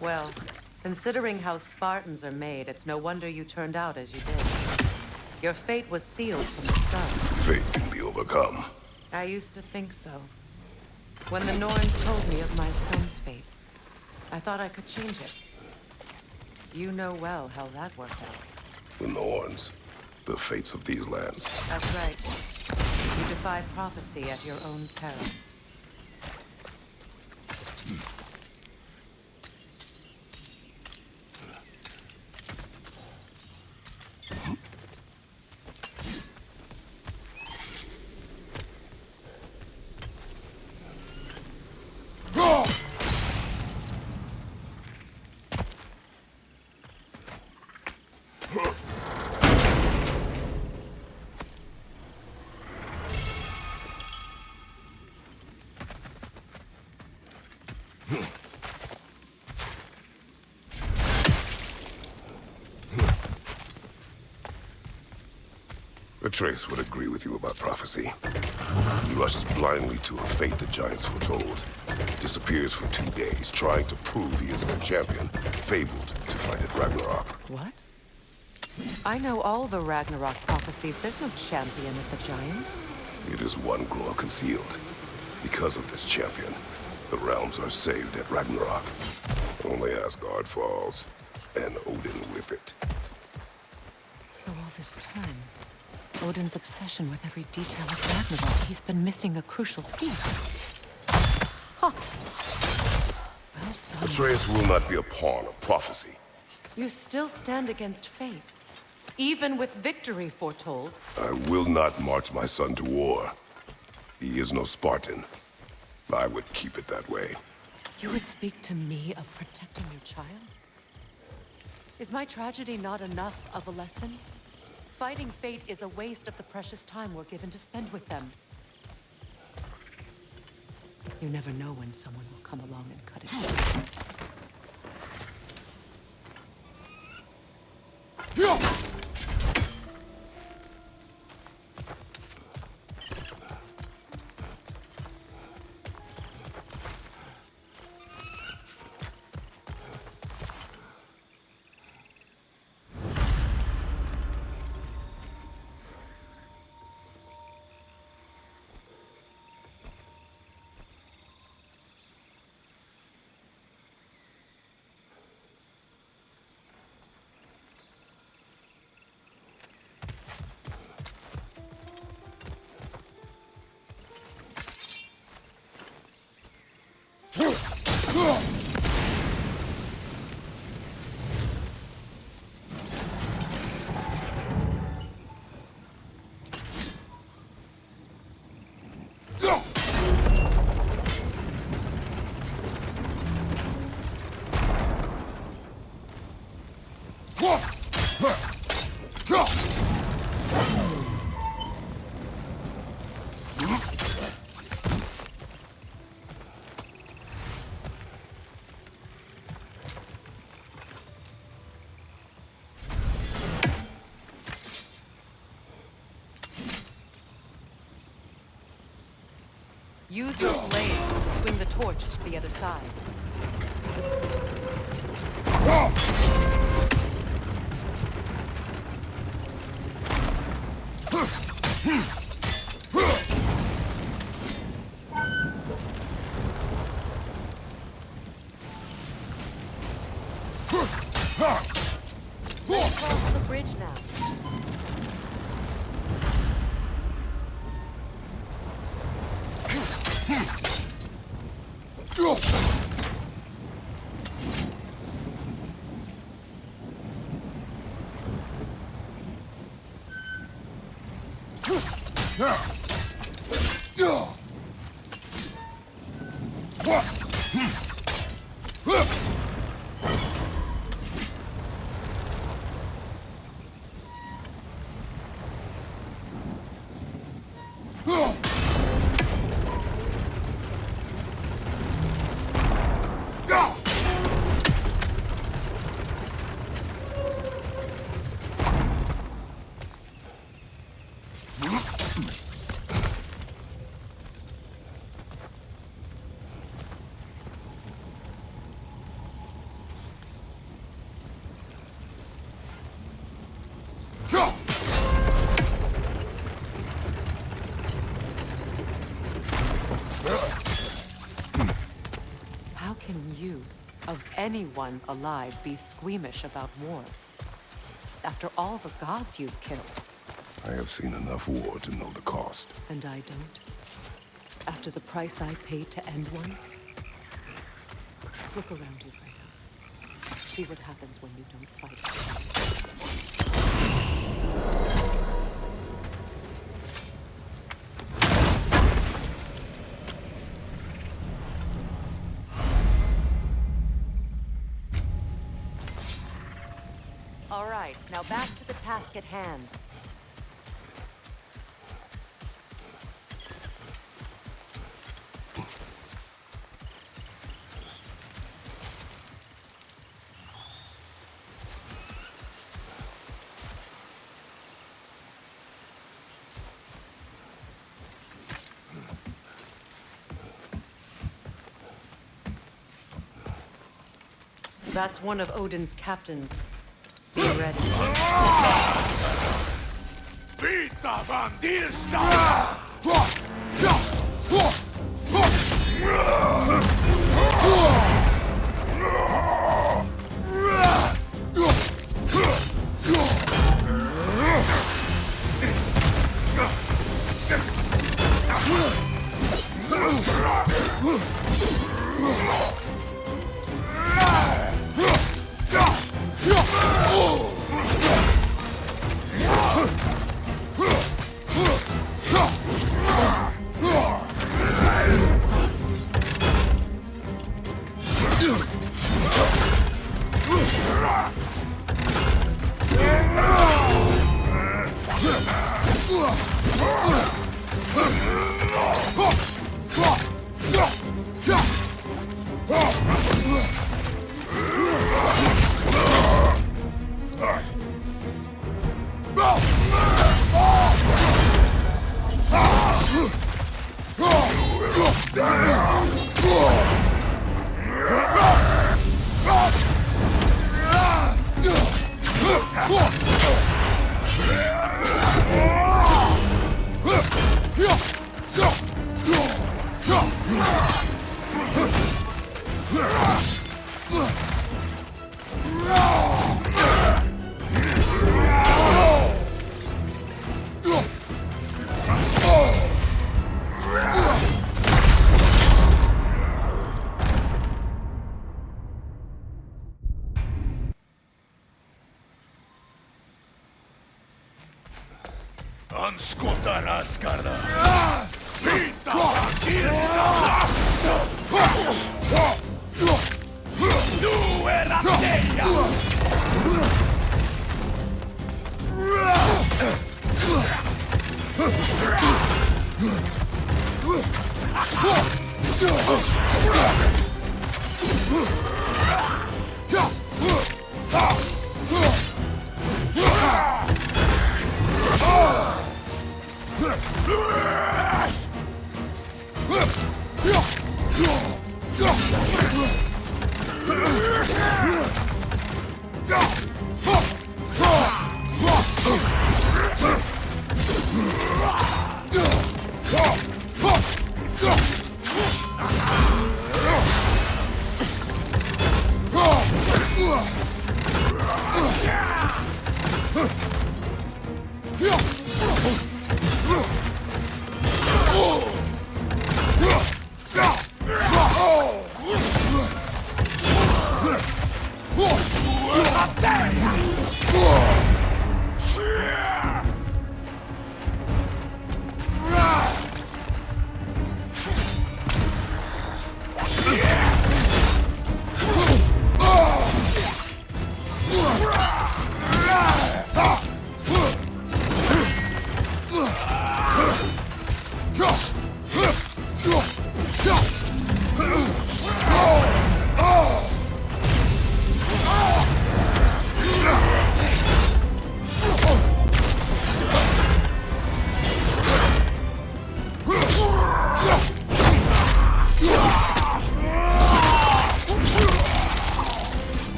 Well, considering how Spartans are made, it's no wonder you turned out as you did. Your fate was sealed from the start. Fate can be overcome. I used to think so. When the Norns told me of my son's fate, I thought I could change it. You know well how that worked out. The Norns. The fates of these lands. That's right. You defy prophecy at your own peril. Atreus would agree with you about prophecy. He rushes blindly to a fate the giants foretold. Disappears for 2 days, trying to prove he is their champion, fabled to fight at Ragnarok. What? I know all the Ragnarok prophecies. There's no champion of the giants. It is one glow concealed. Because of this champion, the realms are saved at Ragnarok. Only Asgard falls, and Odin with it. So all this time, Odin's obsession with every detail of Ragnarok, he's been missing a crucial piece. Huh. Well done. Atreus will not be a pawn of prophecy. You still stand against fate, even with victory foretold. I will not march my son to war. He is no Spartan. I would keep it that way. You would speak to me of protecting your child? Is my tragedy not enough of a lesson? Fighting fate is a waste of the precious time we're given to spend with them. You never know when someone will come along and cut it down. Use your blade to swing the torch to the other side. Let's cross the bridge now. of anyone alive be squeamish about war? After all the gods you've killed. I have seen enough war to know the cost. And I don't? After the price I paid to end one? Look around you, Kratos. See what happens when you don't fight. All right, now back to the task at hand. That's one of Odin's captains. Be ready. Vita bandirsta! Anskota raskarna! Vita bandirsta! Nu är Rasteja!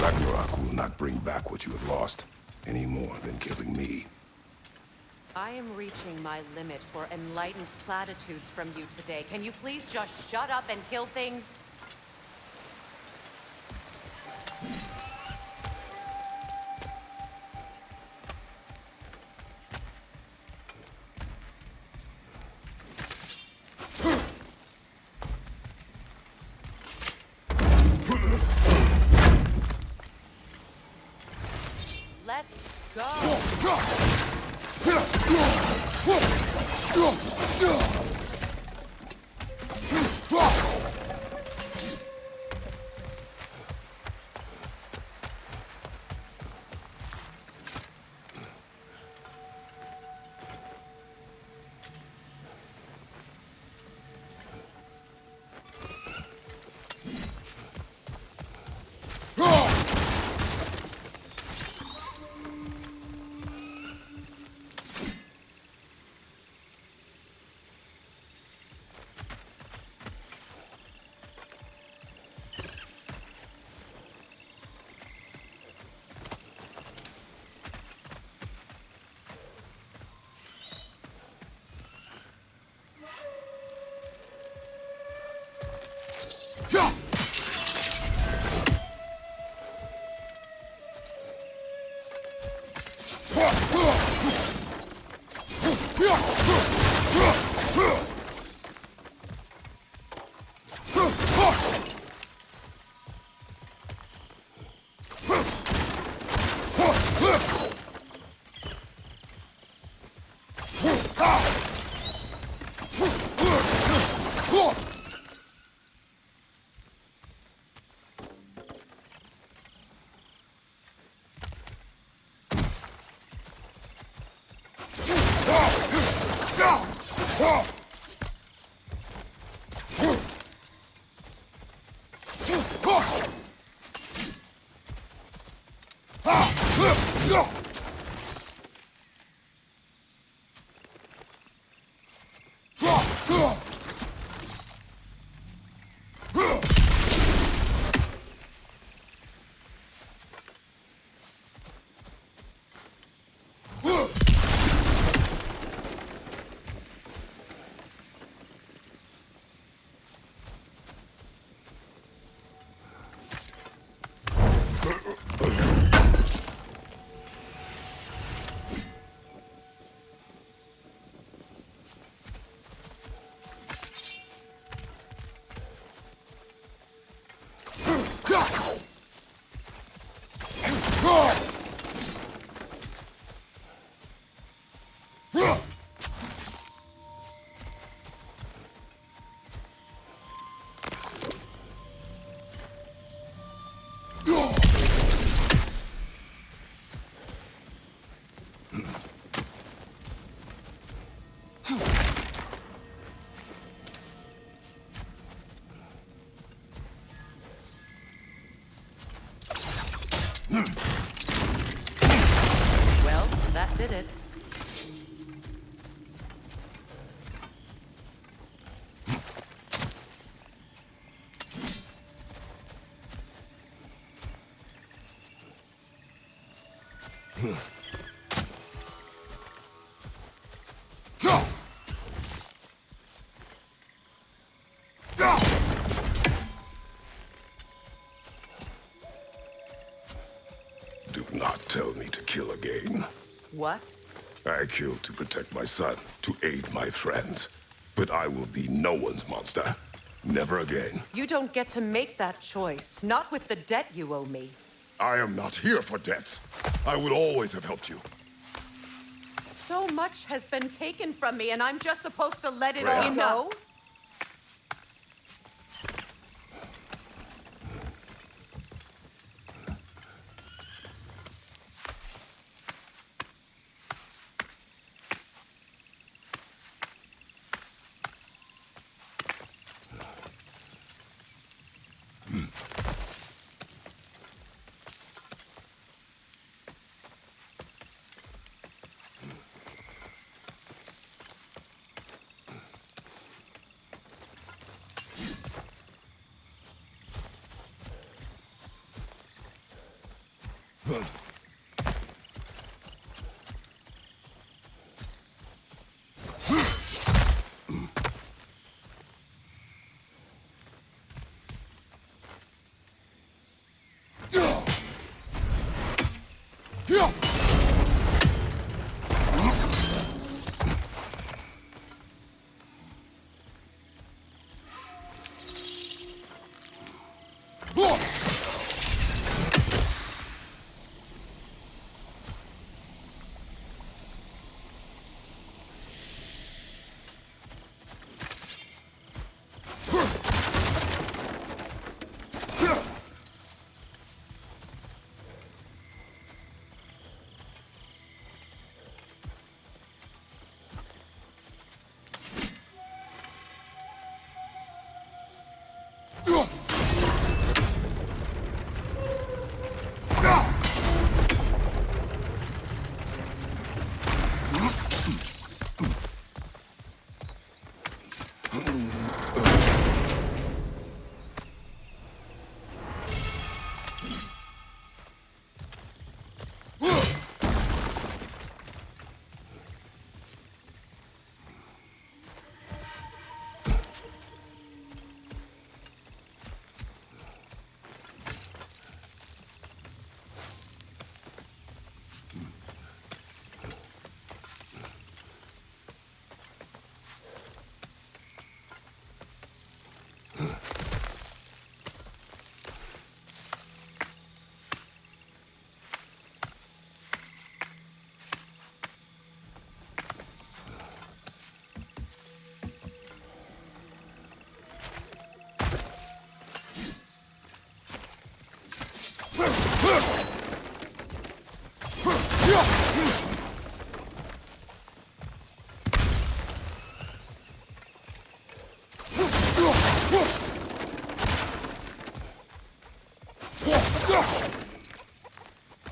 Ragnarok will not bring back what you have lost, any more than killing me. I am reaching my limit for enlightened platitudes from you today. Can you please just shut up and kill things? Let's go! Well, that did it. Do not tell me to kill again. What? I killed to protect my son, to aid my friends. But I will be no one's monster. Never again. You don't get to make that choice. Not with the debt you owe me. I am not here for debts. I would always have helped you. So much has been taken from me, and I'm just supposed to let it Freya. all go?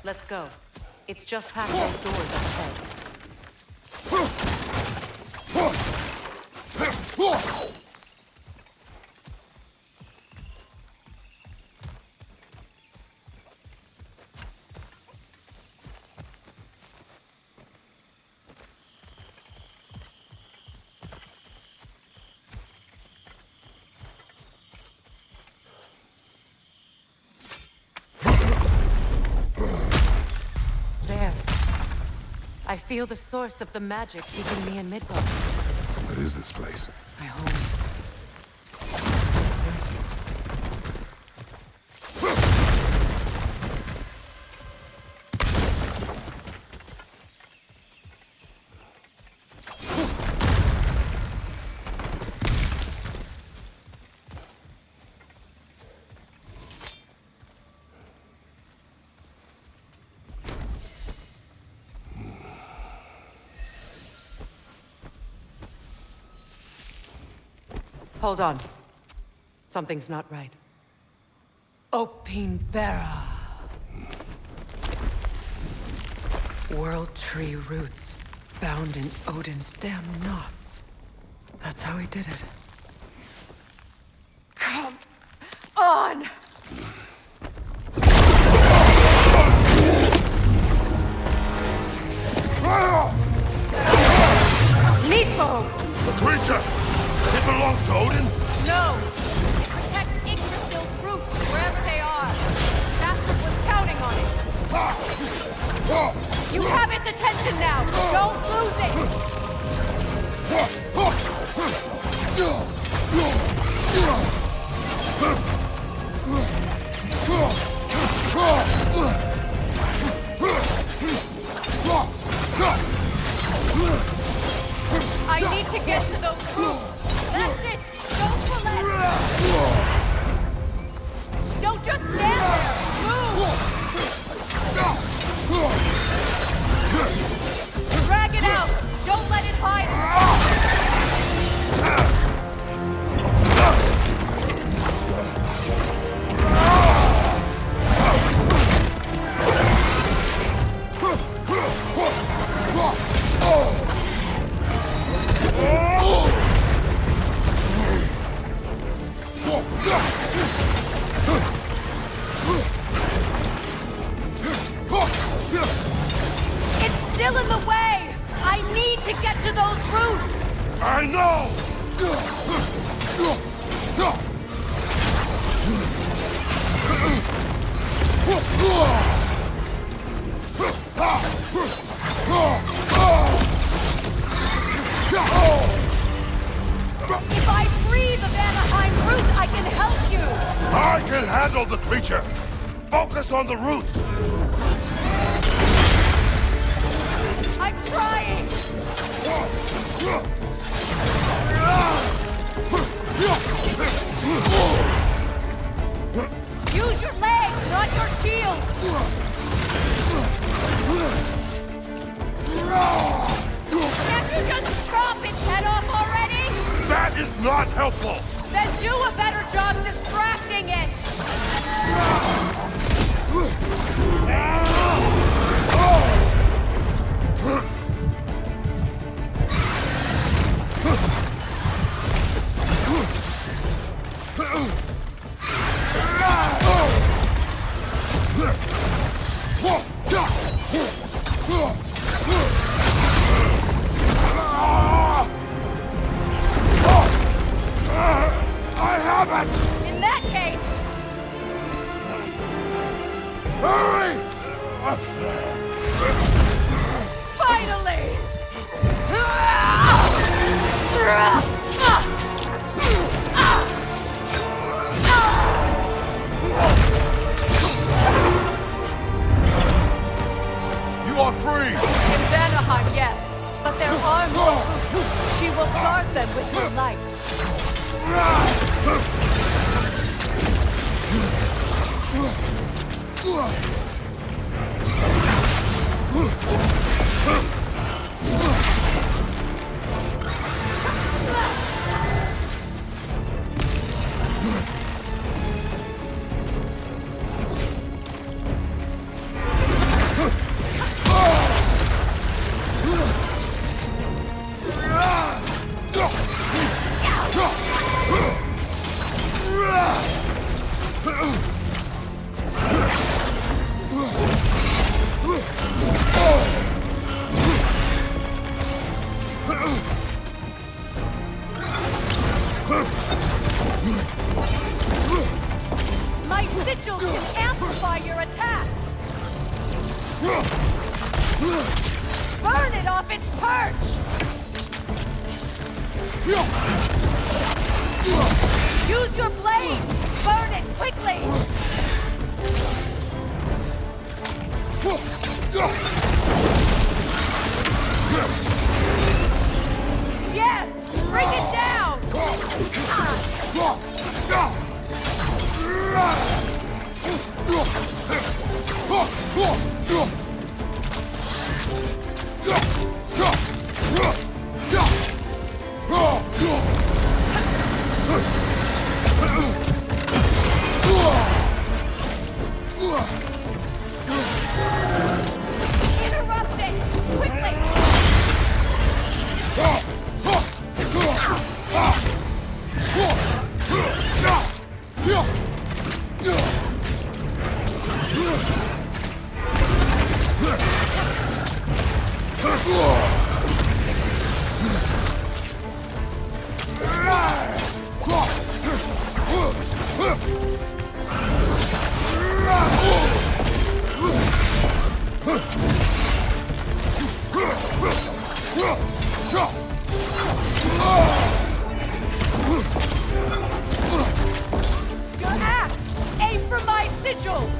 Let's go. It's just past those doors up ahead. I feel the source of the magic keeping me in Midgard. What is this place? My home. It's working. Hold on. Something's not right. Opinbera. World tree roots, bound in Odin's damn knots. That's how he did it. Come on! Neathbone! The creature! It belongs to Odin? No! Protect Yggdrasil's roots wherever they are. Master was counting on it. You have its attention now! Don't lose it! I need to get to those roots! That's it! Don't collapse! Don't just stand there! Move! Drag it out! Don't let it hide! I know! If I free the Vanaheim root, I can help you! I can handle the creature! Focus on the roots! I'm trying! Use your legs, not your shield! Can't you just chop its head off already? That is not helpful! Then do a better job distracting it! I have it! In that case, Hurry! finally! You are free! In Vanaheim, yes. But there are more roots. She will guard them with her light. My sigils can amplify your attacks! Burn it off its perch! Use your blade! Burn it quickly! Yes! Bring it down! Interrupt it! Quickly! Your axe! Aim for my sigils!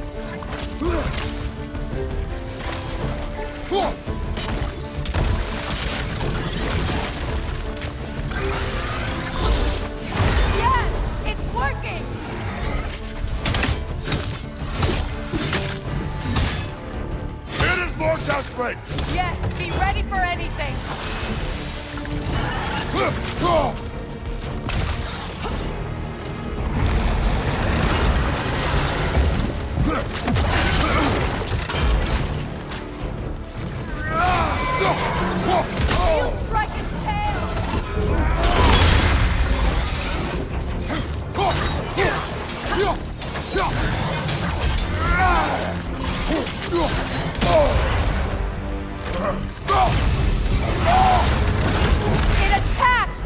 Yes! It's working! It is more desperate! Yes, be ready for anything! You'll strike its tail! It attacks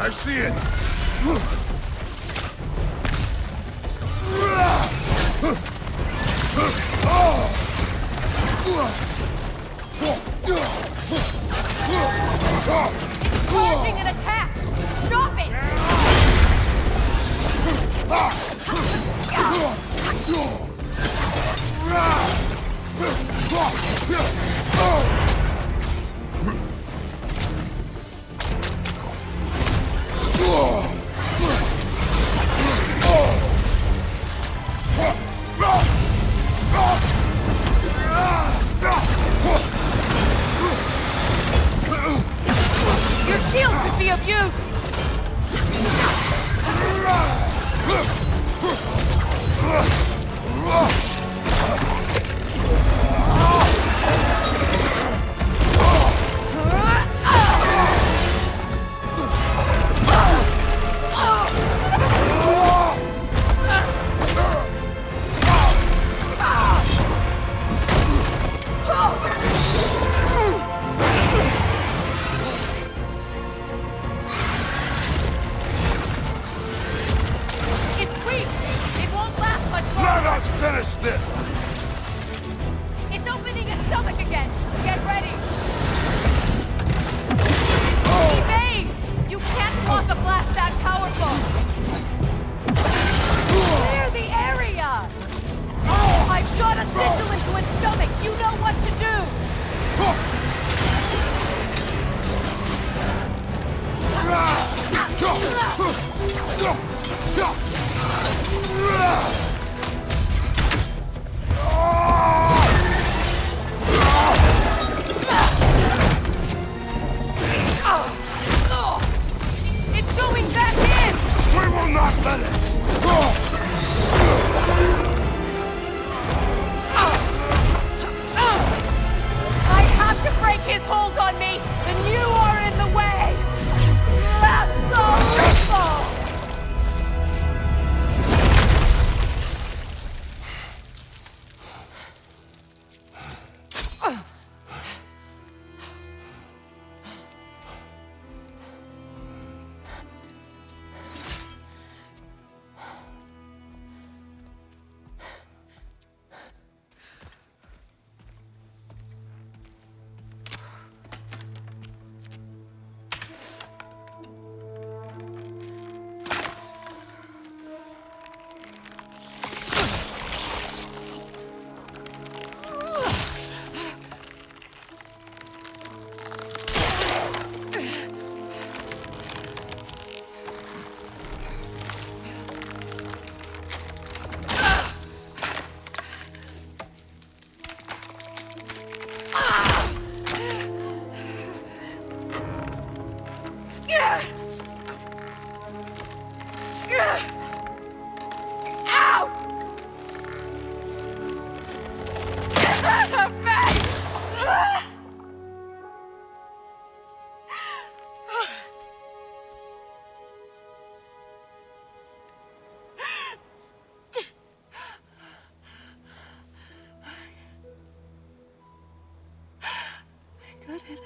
I see it! Launching an attack! Stop it! Your shield could be of use! It's weak! It won't last much Let longer! us finish this! It's opening its stomach again! Get ready! Evade! You can't block a blast that powerful! Clear the area! I've shot a sigil into its stomach! You know what to do! It's going back in! We will not let it! I have to break his hold on me, and you are in the way! That's so ritual! Ow! Get out of face! I got it.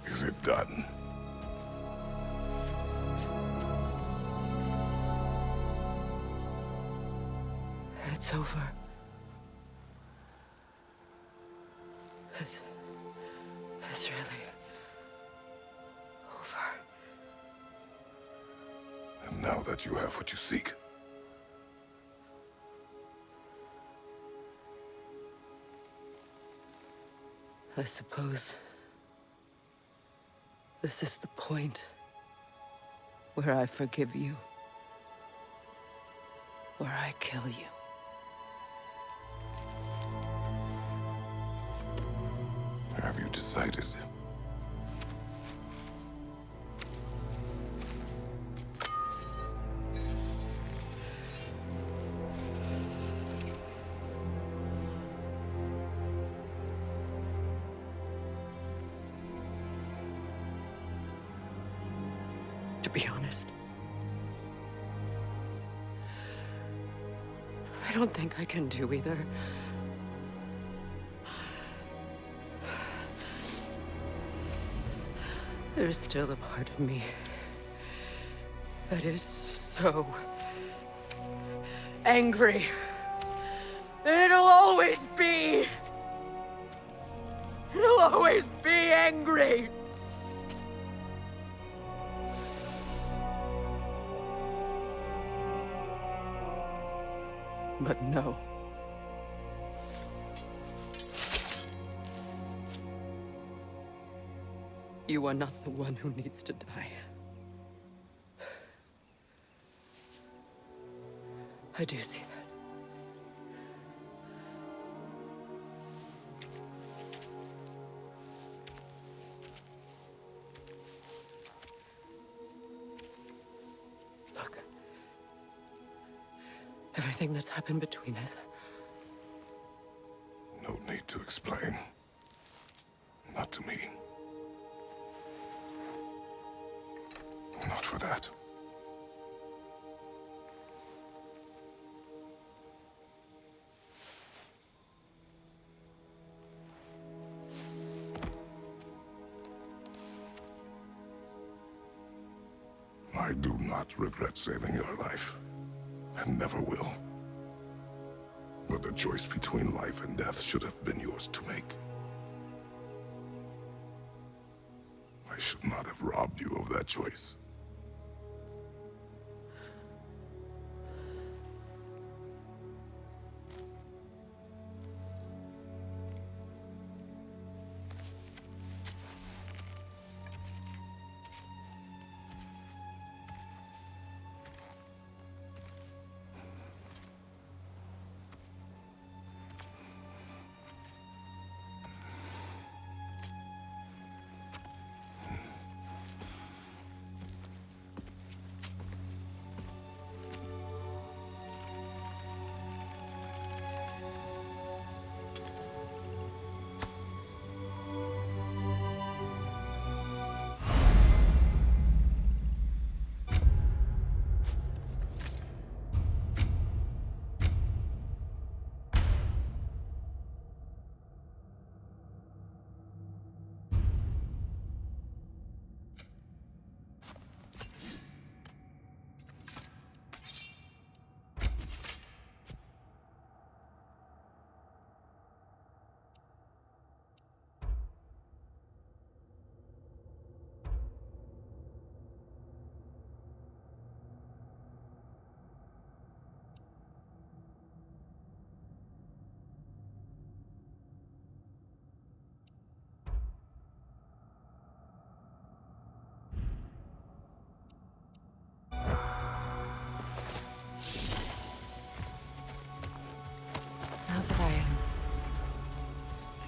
Is it done? It's over. It's really over. And now that you have what you seek, I suppose this is the point where I forgive you, where I kill you. have you decided? be honest. I don't think I can do either. There's still a part of me that is so angry. And it'll always be. It'll always be angry. But no. You are not the one who needs to die. I do see that. Look. Everything that's happened between us. No need to explain. Not to me. Not for that. I do not regret saving your life, and never will. But the choice between life and death should have been yours to make. I should not have robbed you of that choice.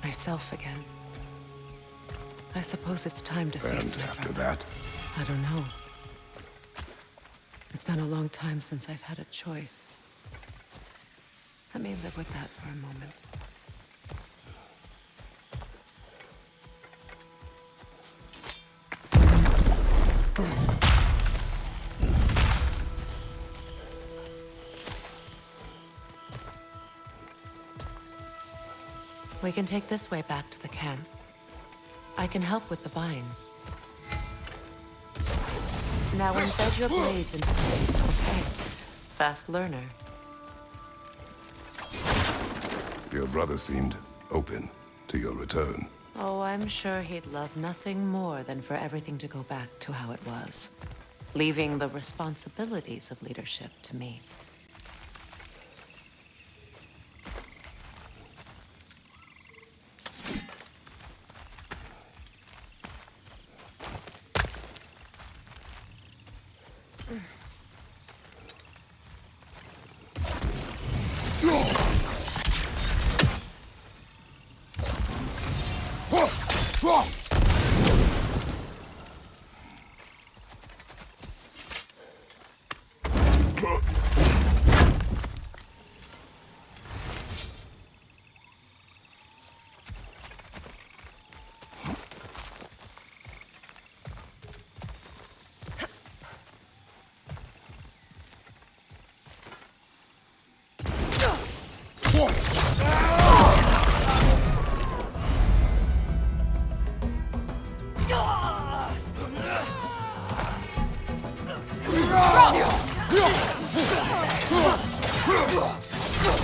Myself again. I suppose it's time to face And my after brother. that, I don't know. It's been a long time since I've had a choice. Let me live with that for a moment. We can take this way back to the camp. I can help with the vines. Now embed your blades into the... Okay. Fast learner. your brother seemed open to your return. Oh, I'm sure he'd love nothing more than for everything to go back to how it was, leaving the responsibilities of leadership to me. Right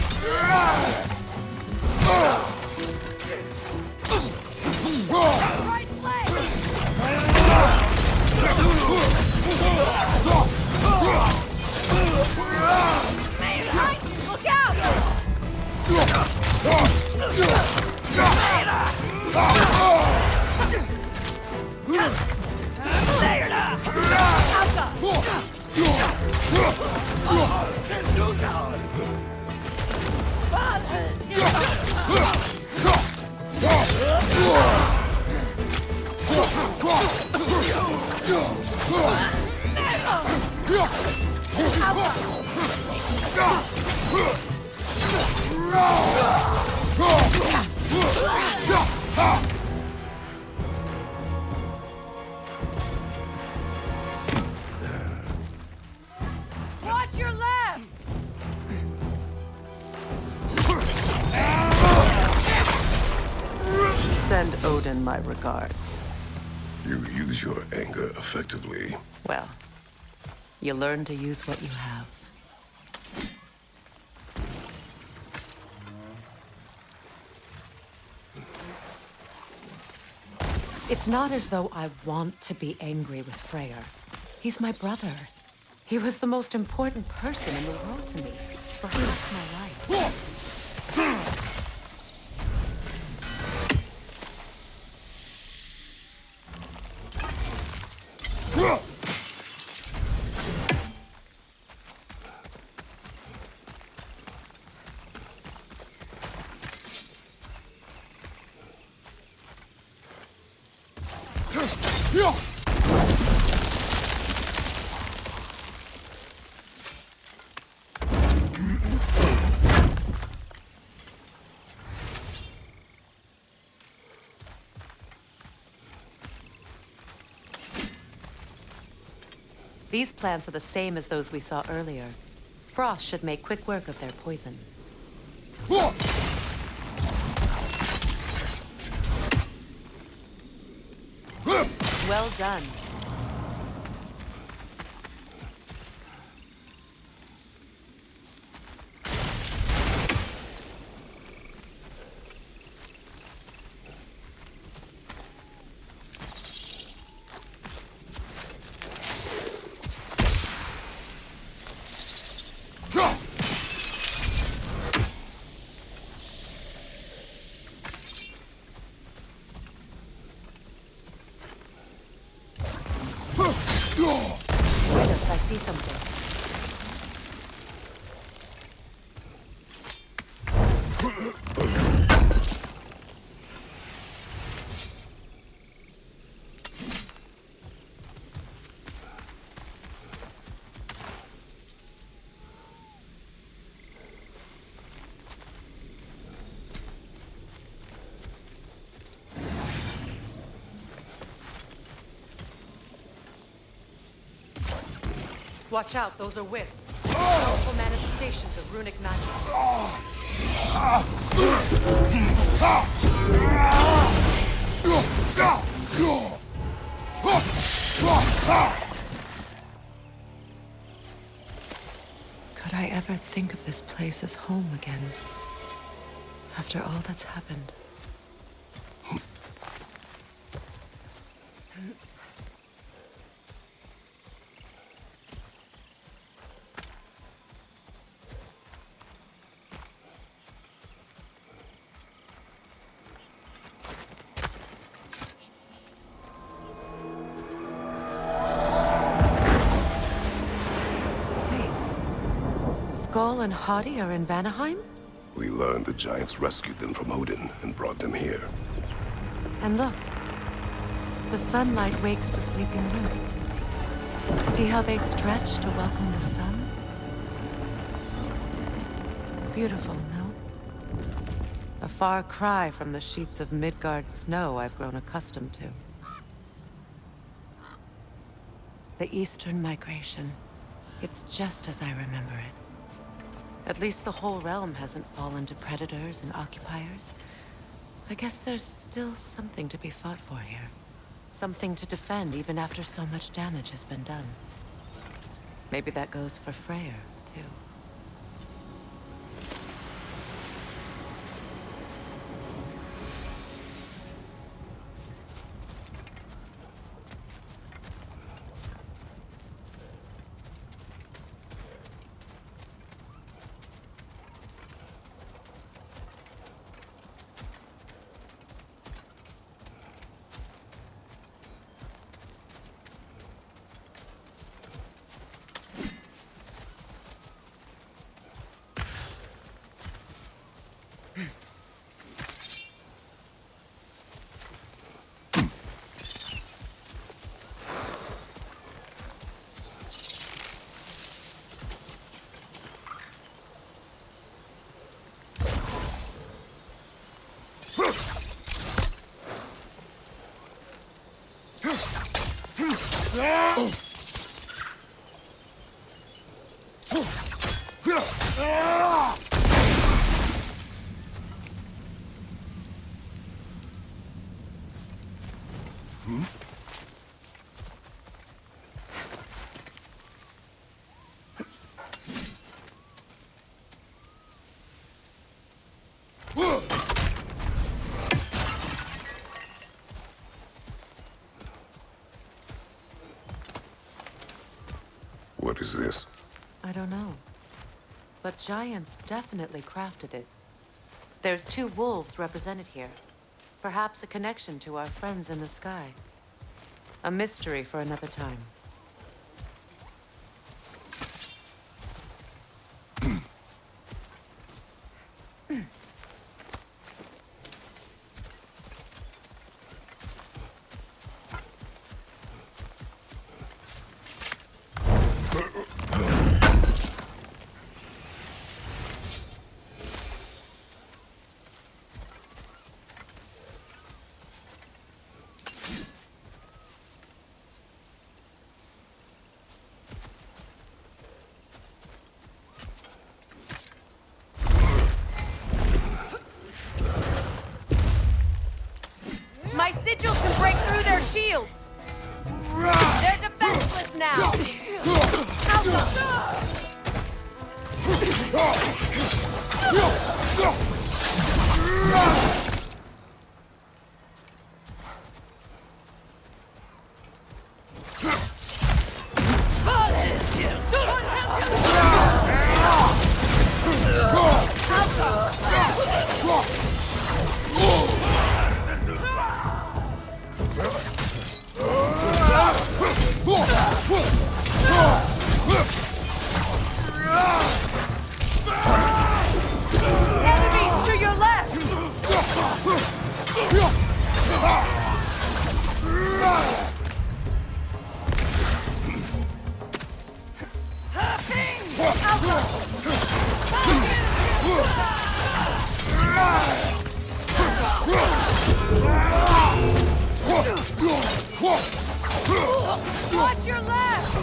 leg! Behind you! Look out! Watch your left! Send Odin my regards. You use your anger effectively. Well, you learn to use what you have. It's not as though I want to be angry with Freyr. He's my brother. He was the most important person in the world to me. For he risked my life. These plants are the same as those we saw earlier. Frost should make quick work of their poison. Well done. Kratos, I see something. Watch out, those are wisps. Powerful manifestations of runic magic. Could I ever think of this place as home again? After all that's happened. Skull and Hati are in Vanaheim? We learned the giants rescued them from Odin and brought them here. And look, the sunlight wakes the sleeping roots. See how they stretch to welcome the sun? Beautiful, no? A far cry from the sheets of Midgard snow I've grown accustomed to. The Eastern migration. It's just as I remember it. At least the whole realm hasn't fallen to predators and occupiers. I guess there's still something to be fought for here. Something to defend even after so much damage has been done. Maybe that goes for Freyr, too. What is this? I don't know. But giants definitely crafted it. There's 2 wolves represented here. Perhaps a connection to our friends in the sky. A mystery for another time. My sigils can break through their shields! They're defenseless now! Enemies to your left! Watch your left!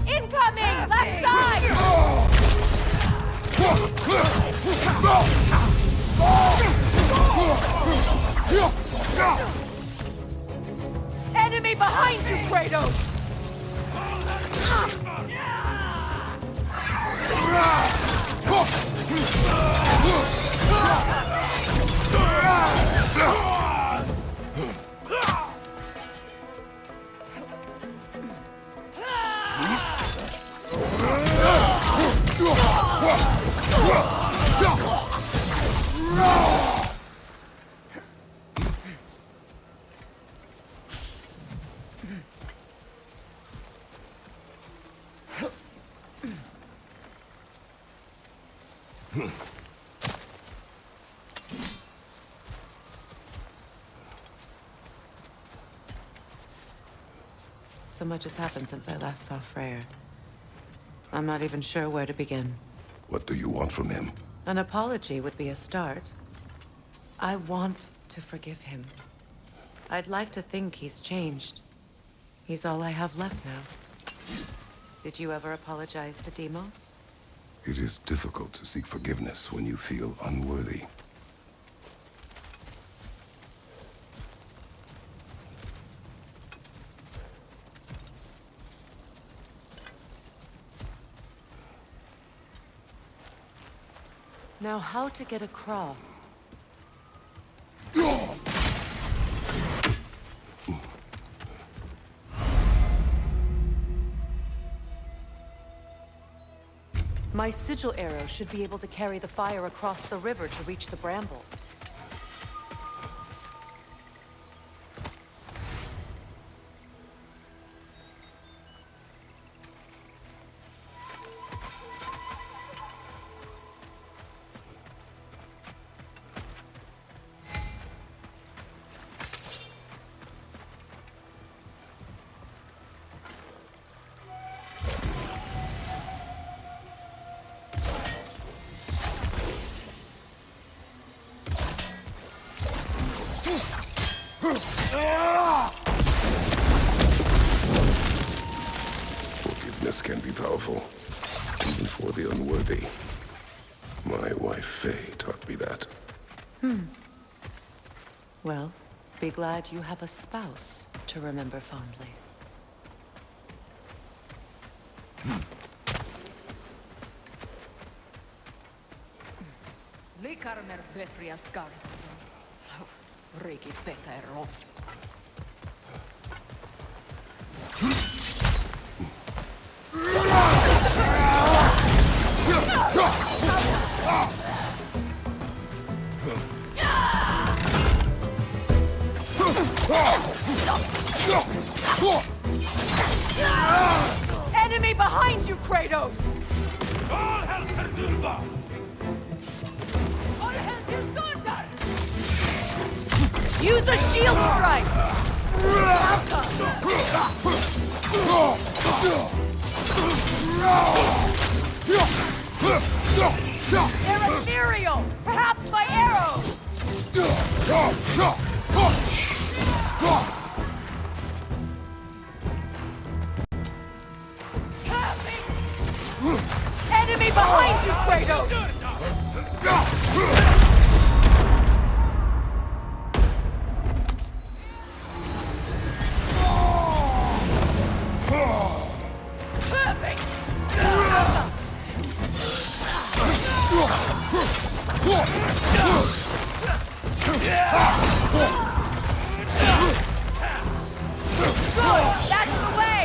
Incoming! Left side! Enemy behind you, Kratos! So much has happened since I last saw Freyr. I'm not even sure where to begin. What do you want from him? An apology would be a start. I want to forgive him. I'd like to think he's changed. He's all I have left now. Did you ever apologize to Deimos? It is difficult to seek forgiveness when you feel unworthy. Now, how to get across? My sigil arrow should be able to carry the fire across the river to reach the bramble. weakness can be powerful, even for the unworthy. My wife Faye taught me that. Well, be glad you have a spouse to remember fondly. Likarmer Betrias Garrison. Riki Feta Ero. Enemy behind you, Kratos! All hell Kerdulva! All hell is thunder! Use a shield strike! They're ethereal! Perhaps by arrows! Enemy behind you, Kratos! Perfect! Good! That's the way!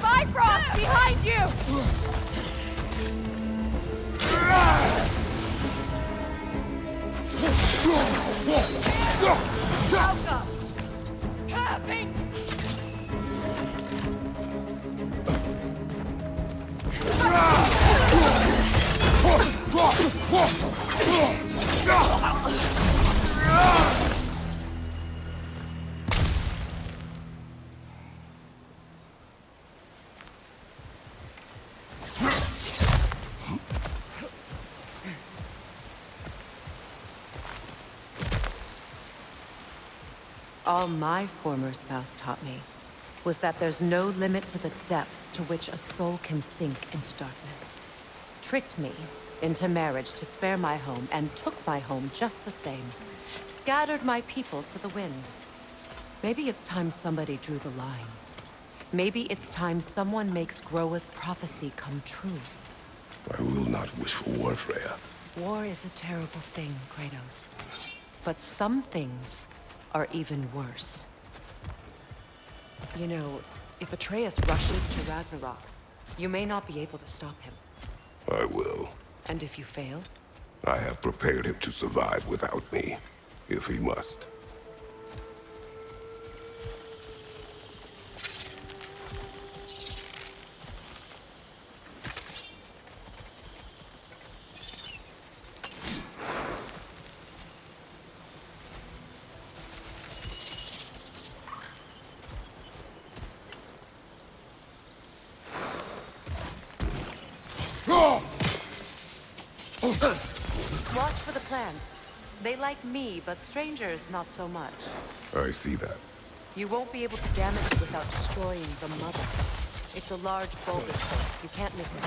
Bifrost, behind you! Welcome! Having! All my former spouse taught me was that there's no limit to the depths to which a soul can sink into darkness. Tricked me into marriage to spare my home and took my home just the same. Scattered my people to the wind. Maybe it's time somebody drew the line. Maybe it's time someone makes Groa's prophecy come true. I will not wish for war, Freya. War is a terrible thing, Kratos. But some things are even worse. You know, if Atreus rushes to Ragnarok, you may not be able to stop him. I will. And if you fail? I have prepared him to survive without me, if he must. Watch for the plants. They like me, but strangers not so much. I see that. You won't be able to damage it without destroying the mother. It's a large bulbous stone. You can't miss it.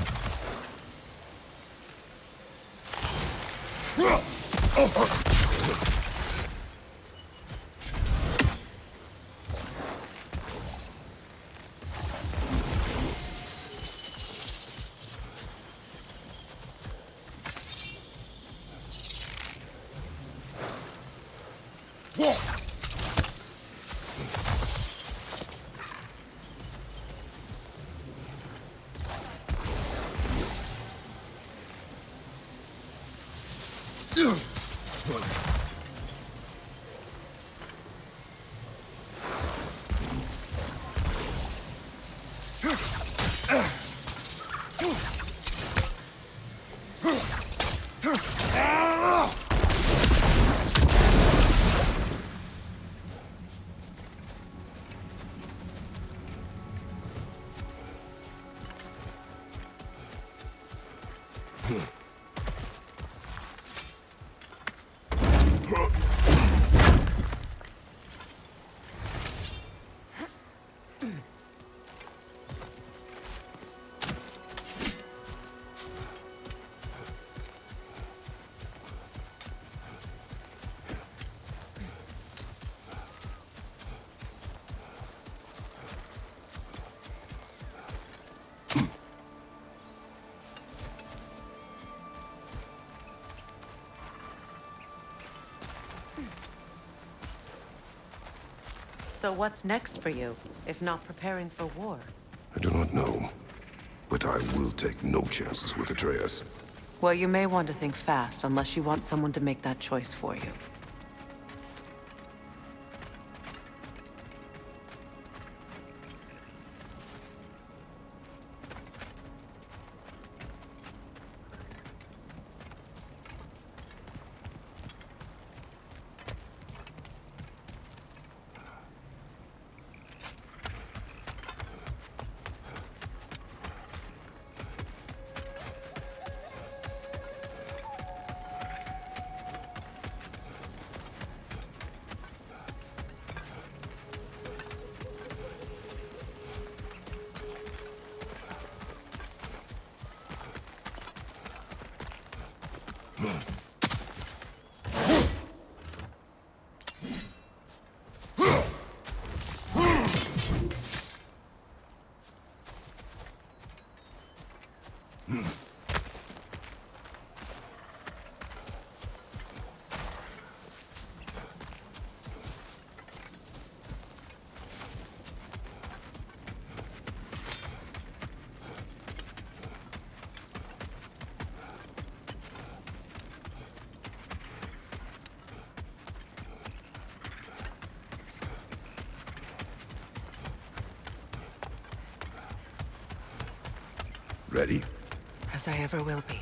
So what's next for you, if not preparing for war? I do not know, but I will take no chances with Atreus. Well, you may want to think fast, unless you want someone to make that choice for you. Ready? As I ever will be.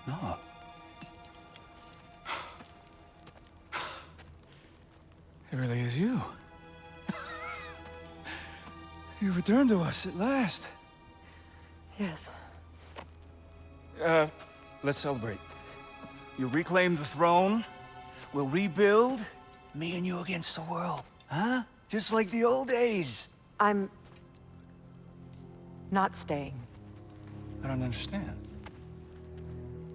No. It really is you. You returned to us at last. Yes. Let's celebrate. You reclaim the throne. We'll rebuild. Me and you against the world. Huh? Just like the old days. I'm... not staying. I don't understand.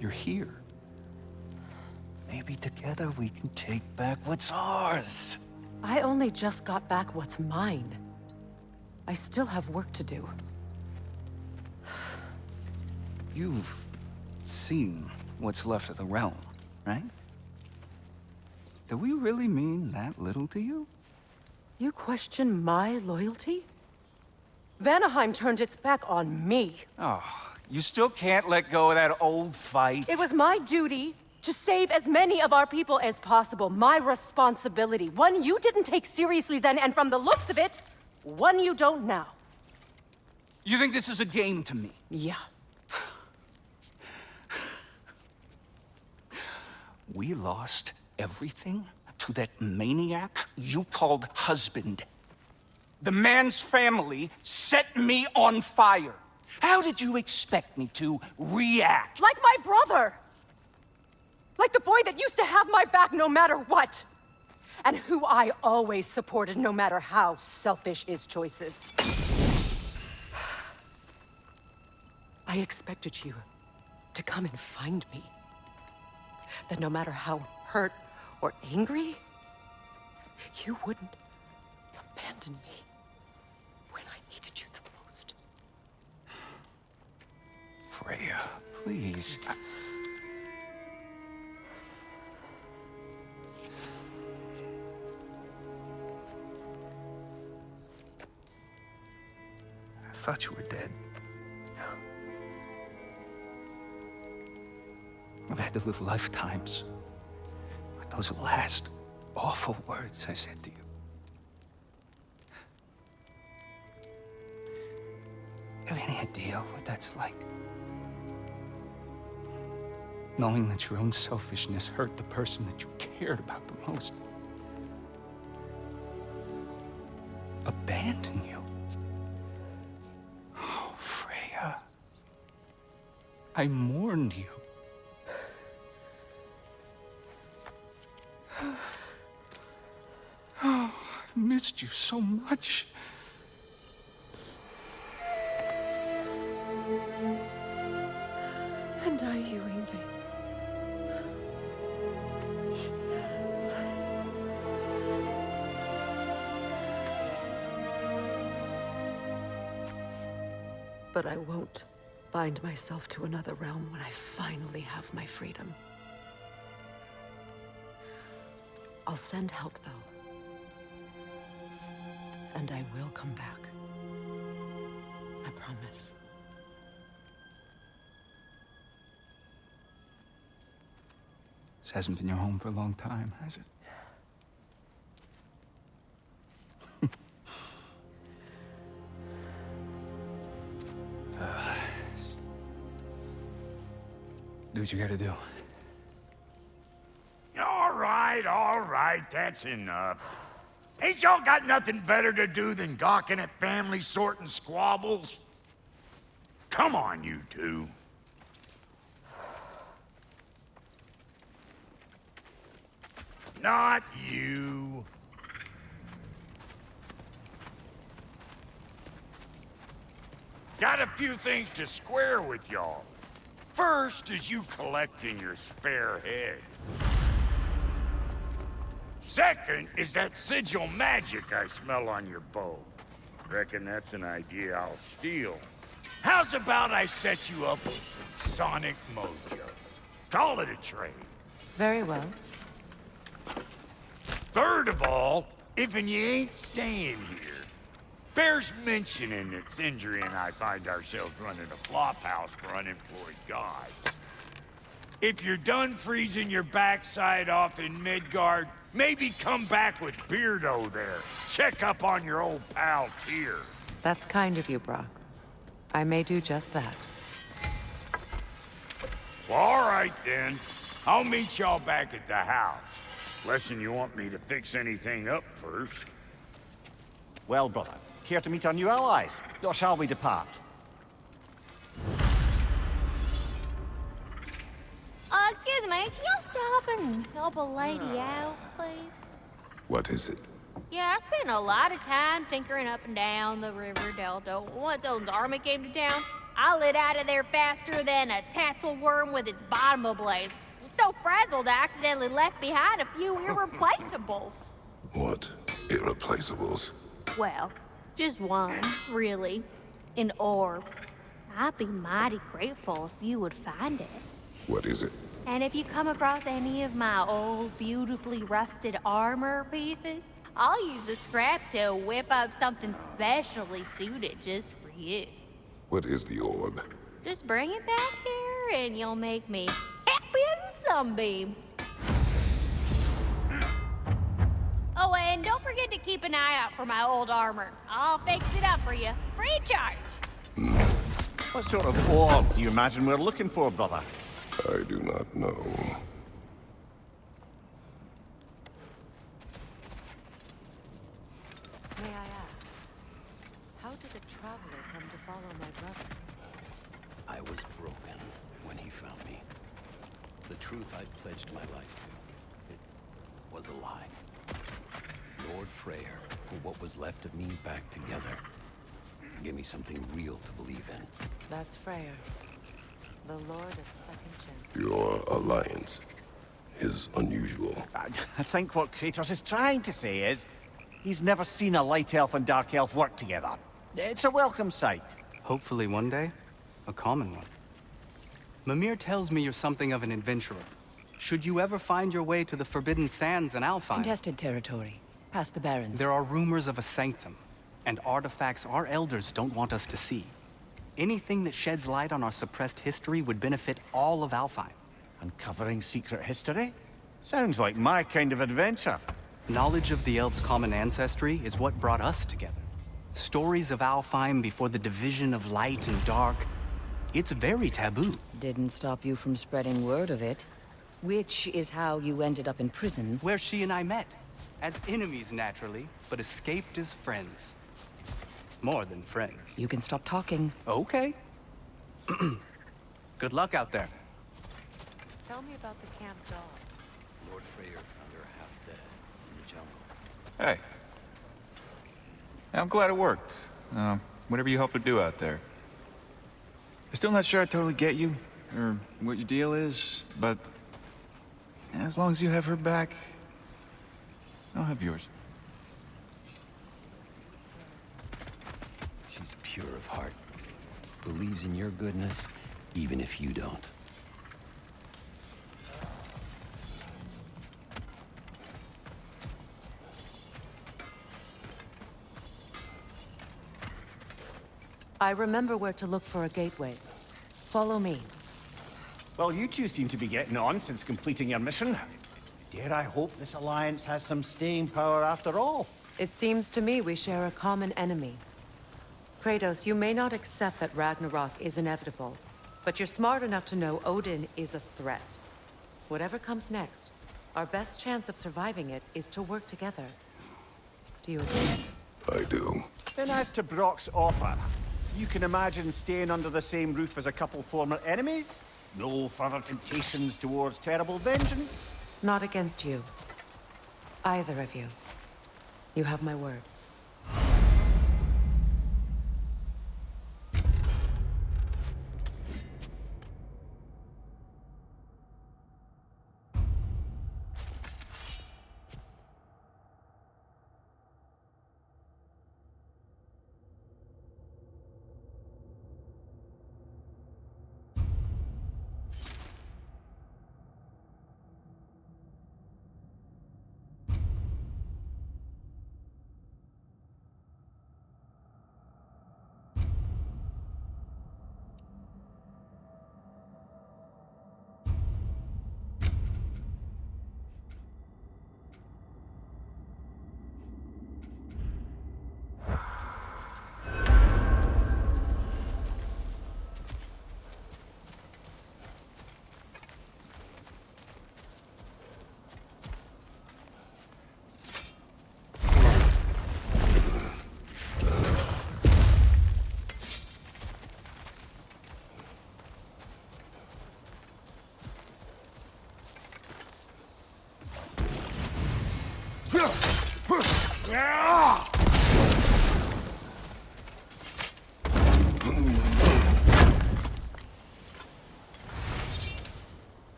You're here. Maybe together we can take back what's ours. I only just got back what's mine. I still have work to do. You've seen what's left of the realm, right? Do we really mean that little to you? You question my loyalty? Vanaheim turned its back on me. Oh, you still can't let go of that old fight. It was my duty to save as many of our people as possible. My responsibility. One you didn't take seriously then, and from the looks of it, one you don't now. You think this is a game to me? Yeah. We lost everything to that maniac you called husband. The man's family set me on fire. How did you expect me to react? Like my brother! Like the boy that used to have my back no matter what! And who I always supported no matter how selfish his choices. I expected you to come and find me. That no matter how hurt or angry, you wouldn't abandon me when I needed you the most. Freya, please. I thought you were dead. I've had to live lifetimes with those last awful words I said to you. Have any idea what that's like? Knowing that your own selfishness hurt the person that you cared about the most. Abandon you. Oh, Freya. I mourned you. Oh, I've missed you so much. And are you, Ingvi? But I won't bind myself to another realm when I finally have my freedom. I'll send help, though. And I will come back. I promise. This hasn't been your home for a long time, has it? Do what you gotta do. All right, that's enough. Ain't y'all got nothing better to do than gawking at family sorting squabbles? Come on, you two. Not you. Got a few things to square with y'all. First is you collecting your spare heads. Second is that sigil magic I smell on your bow. Reckon that's an idea I'll steal. How's about I set you up with some sonic mojo? Call it a trade. Very well. Third of all, if you ain't staying here, bears mentioning that Sindri and I find ourselves running a flop house for unemployed gods. If you're done freezing your backside off in Midgard, maybe come back with Beardo there. Check up on your old pal Tyr. That's kind of you, Brock. I may do just that. Well, all right then. I'll meet y'all back at the house. Lesson you want me to fix anything up first. Well, brother, care to meet our new allies? Or shall we depart? Excuse me, can y'all stop and help a lady out, please? What is it? Yeah, I spent a lot of time tinkering up and down the river delta. Once Odin's army came to town, I lit out of there faster than a tassel worm with its bottom ablaze. So frazzled, I accidentally left behind a few irreplaceables. What? Irreplaceables? Well, just one, really. An orb. I'd be mighty grateful if you would find it. What is it? And if you come across any of my old, beautifully rusted armor pieces, I'll use the scrap to whip up something specially suited just for you. What is the orb? Just bring it back here and you'll make me happy as a sunbeam. Oh, and don't forget to keep an eye out for my old armor. I'll fix it up for you, free of charge. What sort of orb do you imagine we're looking for, brother? I do not know. May I ask, how did a traveler come to follow my brother? I was broken when he found me. The truth I'd pledged my life to, it was a lie. Lord Freyr put what was left of me back together. Gave me something real to believe in. That's Freyr, the Lord of Second Chances. Your alliance is unusual. I think what Kratos is trying to say is, he's never seen a light elf and dark elf work together. It's a welcome sight. Hopefully one day, a common one. Mimir tells me you're something of an adventurer. Should you ever find your way to the Forbidden Sands in Alfheim... Contested territory, past the Barrens. There are rumors of a sanctum, and artifacts our elders don't want us to see. Anything that sheds light on our suppressed history would benefit all of Alfheim. Uncovering secret history? Sounds like my kind of adventure. Knowledge of the elves' common ancestry is what brought us together. Stories of Alfheim before the division of light and dark. It's very taboo. Didn't stop you from spreading word of it. Which is how you ended up in prison. Where she and I met. As enemies, naturally, but escaped as friends. More than friends. You can stop talking. Okay. Good luck out there. Tell me about the camp dog. Lord Freyr found her half dead in the jungle. Hey. I'm glad it worked. Whatever you hope to do out there. I'm still not sure I totally get you, or what your deal is, but as long as you have her back, I'll have yours. She's pure of heart. believes in your goodness, even if you don't. I remember where to look for a gateway. Follow me. Well, you two seem to be getting on since completing your mission. Dare I hope this alliance has some staying power after all? It seems to me we share a common enemy. Kratos, you may not accept that Ragnarok is inevitable, but you're smart enough to know Odin is a threat. Whatever comes next, our best chance of surviving it is to work together. Do you agree? I do. Then as to Brock's offer, you can imagine staying under the same roof as a couple former enemies? No further temptations towards terrible vengeance? Not against you. Either of you. You have my word.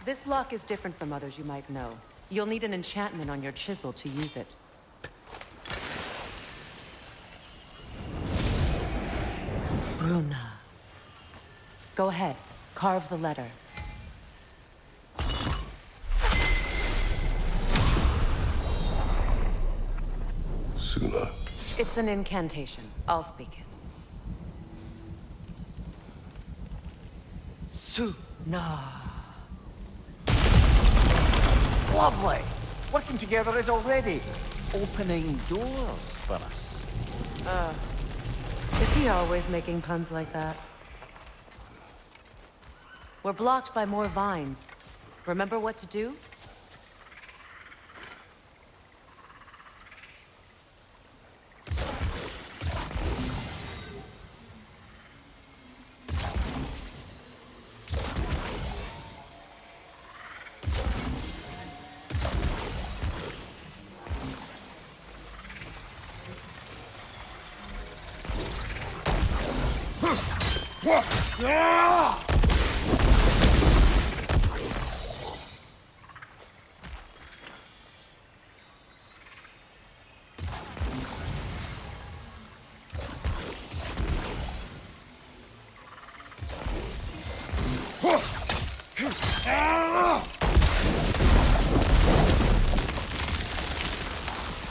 This lock is different from others you might know. You'll need an enchantment on your chisel to use it. Bruna. Go ahead, carve the letter. Suna. It's an incantation. I'll speak it. Suna. Lovely! Working together is already opening doors for us. Is he always making puns like that? We're blocked by more vines. Remember what to do?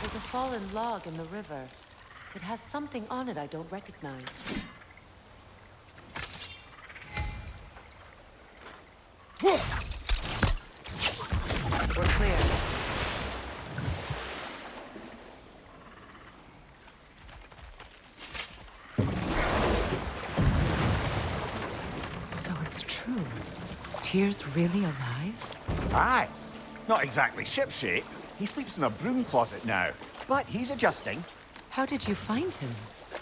There's a fallen log in the river. It has something on it I don't recognize. We're clear. So it's true. Tyr's really alive? Aye. Not exactly shipshape. He sleeps in a broom closet now. But he's adjusting. How did you find him?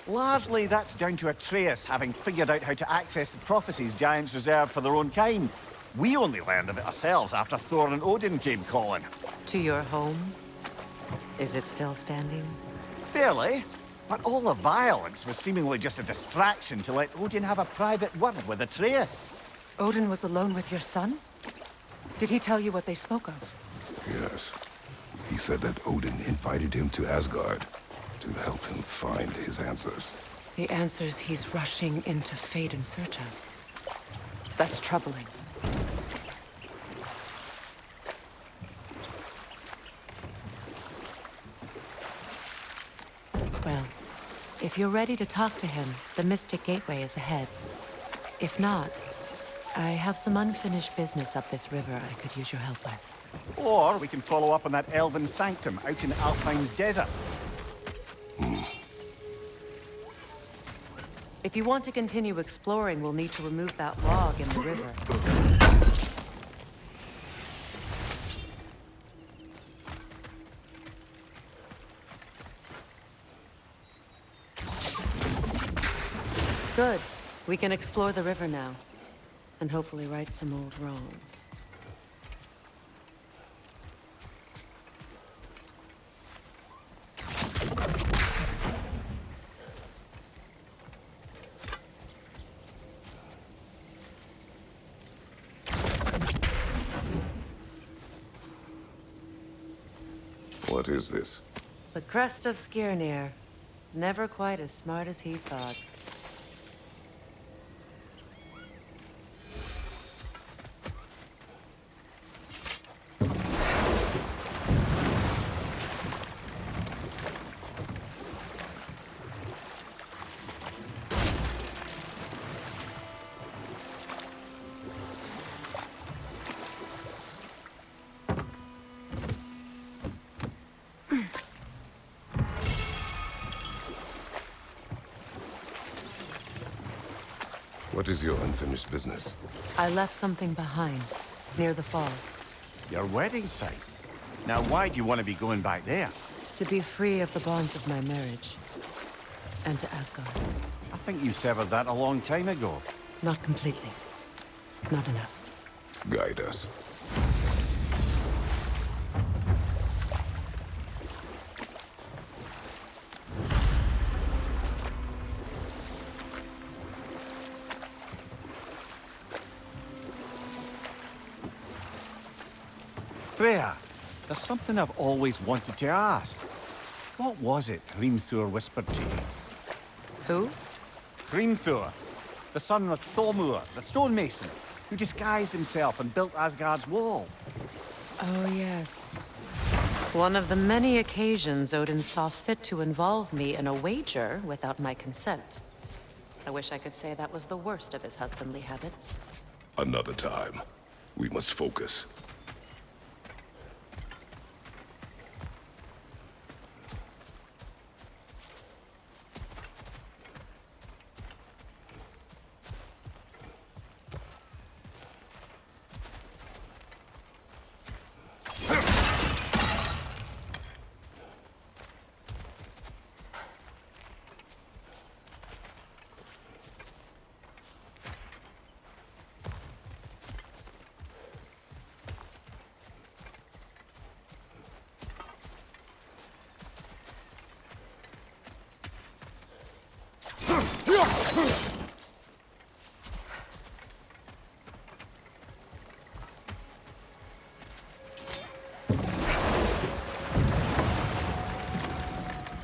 Largely, that's down to Atreus having figured out how to access the prophecies giants reserved for their own kind. We only learned of it ourselves after Thor and Odin came calling. To your home? Is it still standing? Barely. But all the violence was seemingly just a distraction to let Odin have a private word with Atreus. Odin was alone with your son? Did he tell you what they spoke of? Yes. He said that Odin invited him to Asgard to help him find his answers. The answers he's rushing into fate in search of. That's troubling. Well, if you're ready to talk to him, the Mystic Gateway is ahead. If not, I have some unfinished business up this river I could use your help with. Or we can follow up on that elven sanctum out in Alpine's desert. If you want to continue exploring, we'll need to remove that log in the river. Good. We can explore the river now. And hopefully right some old wrongs. What is this? The crest of Skirnir. Never quite as smart as he thought. What is your unfinished business? I left something behind, near the falls. Your wedding site. Now why do you want to be going back there? To be free of the bonds of my marriage. And to Asgard. I think you severed that a long time ago. Not completely. Not enough. Guide us. Freya, there's something I've always wanted to ask. What was it Hrimthur whispered to you? Who? Hrimthur, the son of Thormur, the stonemason, who disguised himself and built Asgard's wall. Oh, yes. One of the many occasions Odin saw fit to involve me in a wager without my consent. I wish I could say that was the worst of his husbandly habits. Another time. We must focus.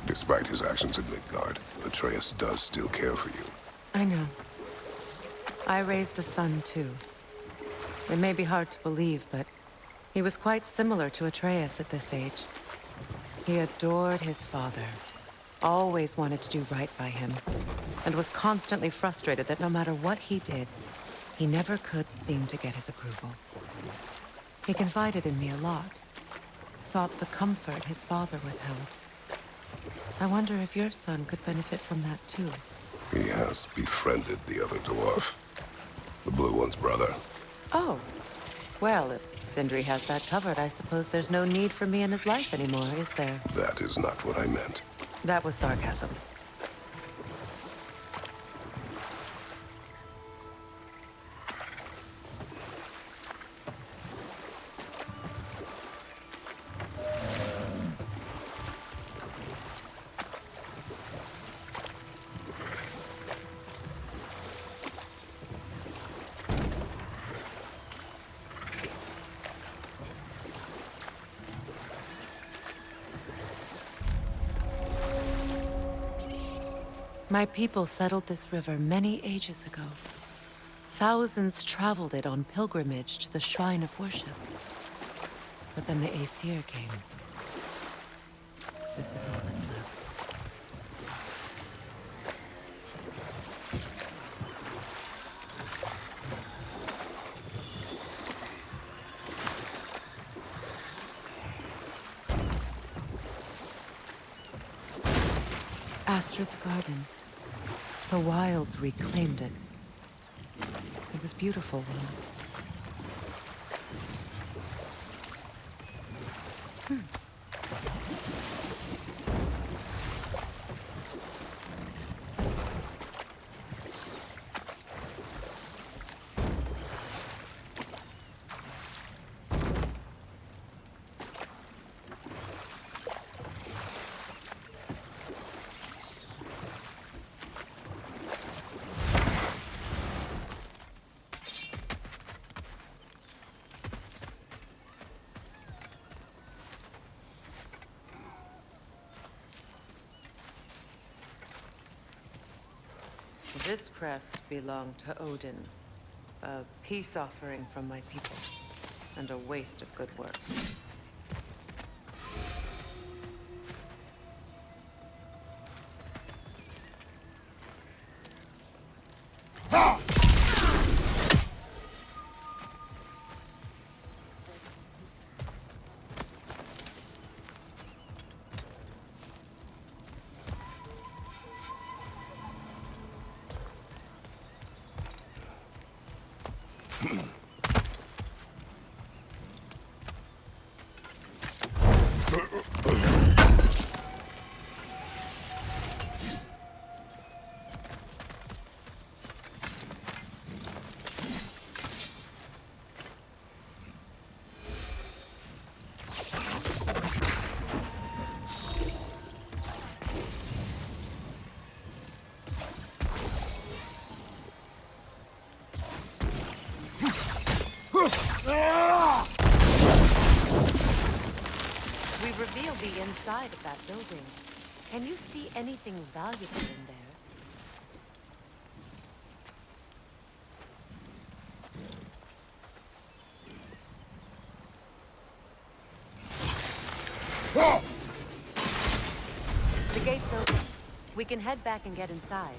Despite his actions in Midgard, Atreus does still care for you. I know. I raised a son, too. It may be hard to believe, but he was quite similar to Atreus at this age. He adored his father, always wanted to do right by him, and was constantly frustrated that no matter what he did, he never could seem to get his approval. He confided in me a lot, sought the comfort his father withheld. I wonder if your son could benefit from that, too. He has befriended the other dwarf. The blue one's brother. Oh. Well, if Sindri has that covered, I suppose there's no need for me in his life anymore, is there? That is not what I meant. That was sarcasm. My people settled this river many ages ago. Thousands traveled it on pilgrimage to the shrine of worship. But then the Aesir came. This is all that's left. Astrid's garden. The wilds reclaimed it. It was beautiful once. This crest belonged to Odin, a peace offering from my people, and a waste of good work. We revealed the inside of that building. Can you see anything valuable in there? The gate's open. We can head back and get inside.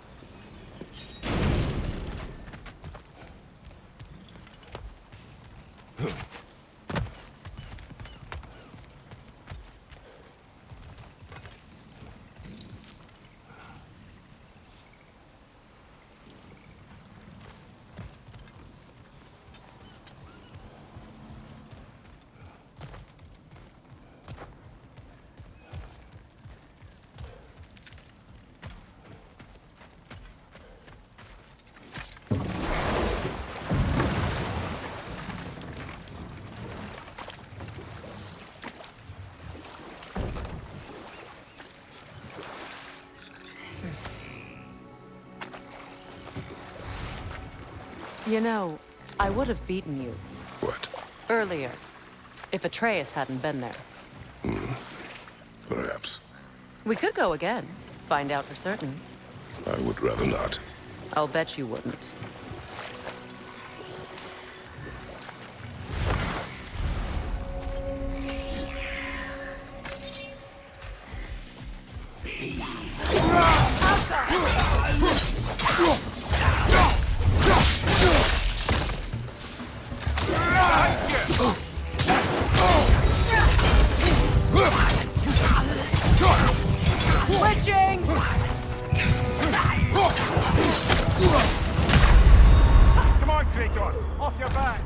You know, I would have beaten you. What? Earlier, if Atreus hadn't been there. Perhaps. We could go again, find out for certain. I would rather not. I'll bet you wouldn't. Switching! Come on, Kratos! Off your back!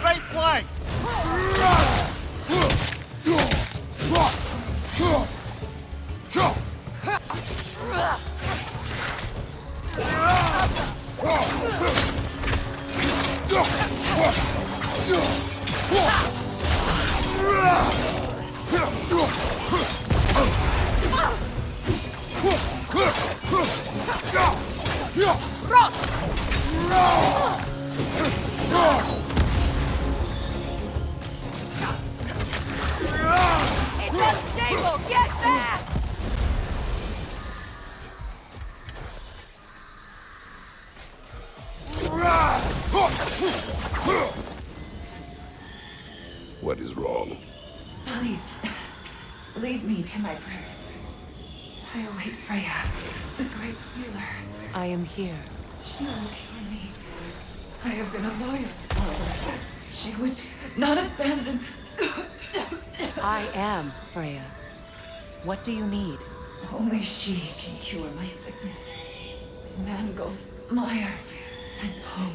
Right flank! Leave me to my prayers. I await Freya, the great healer. I am here. She will cure me. I have been a loyal follower. She would not abandon. I am Freya. What do you need? Only she can cure my sickness. Mangold, mire, and home.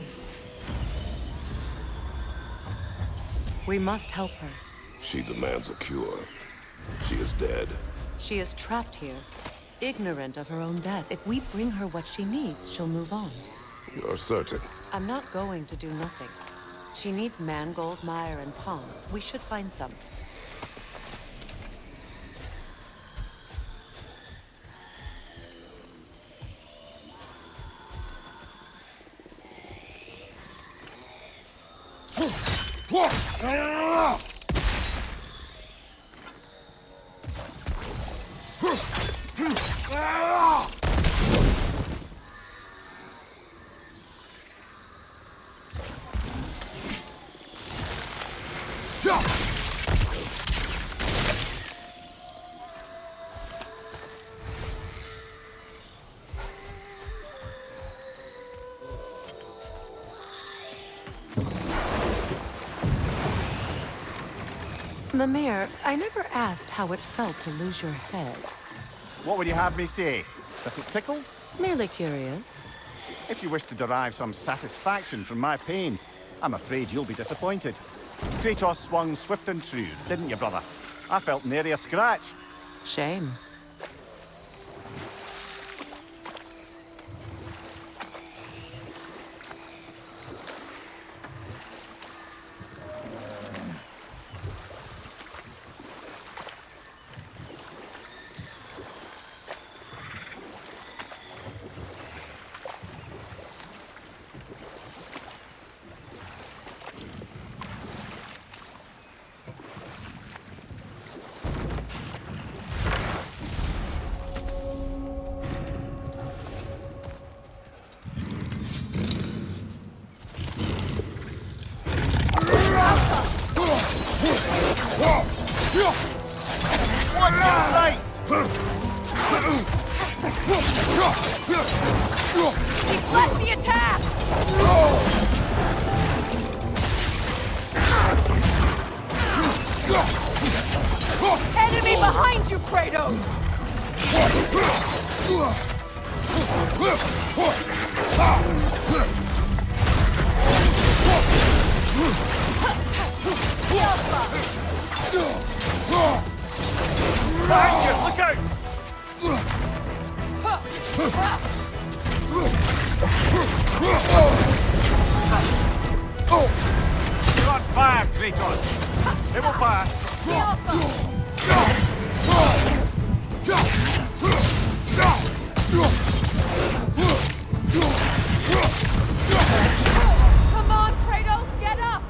We must help her. She demands a cure. She is dead. She is trapped here, ignorant of her own death. If we bring her what she needs, she'll move on. You're certain? I'm not going to do nothing. She needs mangold, mire, and palm. We should find some. Mimir, I never asked how it felt to lose your head. What would you have me say? That it tickled? Merely curious. If you wish to derive some satisfaction from my pain, I'm afraid you'll be disappointed. Kratos swung swift and true, didn't you, brother? I felt nary a scratch. Shame. Deflect the attack! Enemy behind you, Kratos! Behind you! Look out! You're on fire, Kratos! It will pass! Come on, Kratos, get up!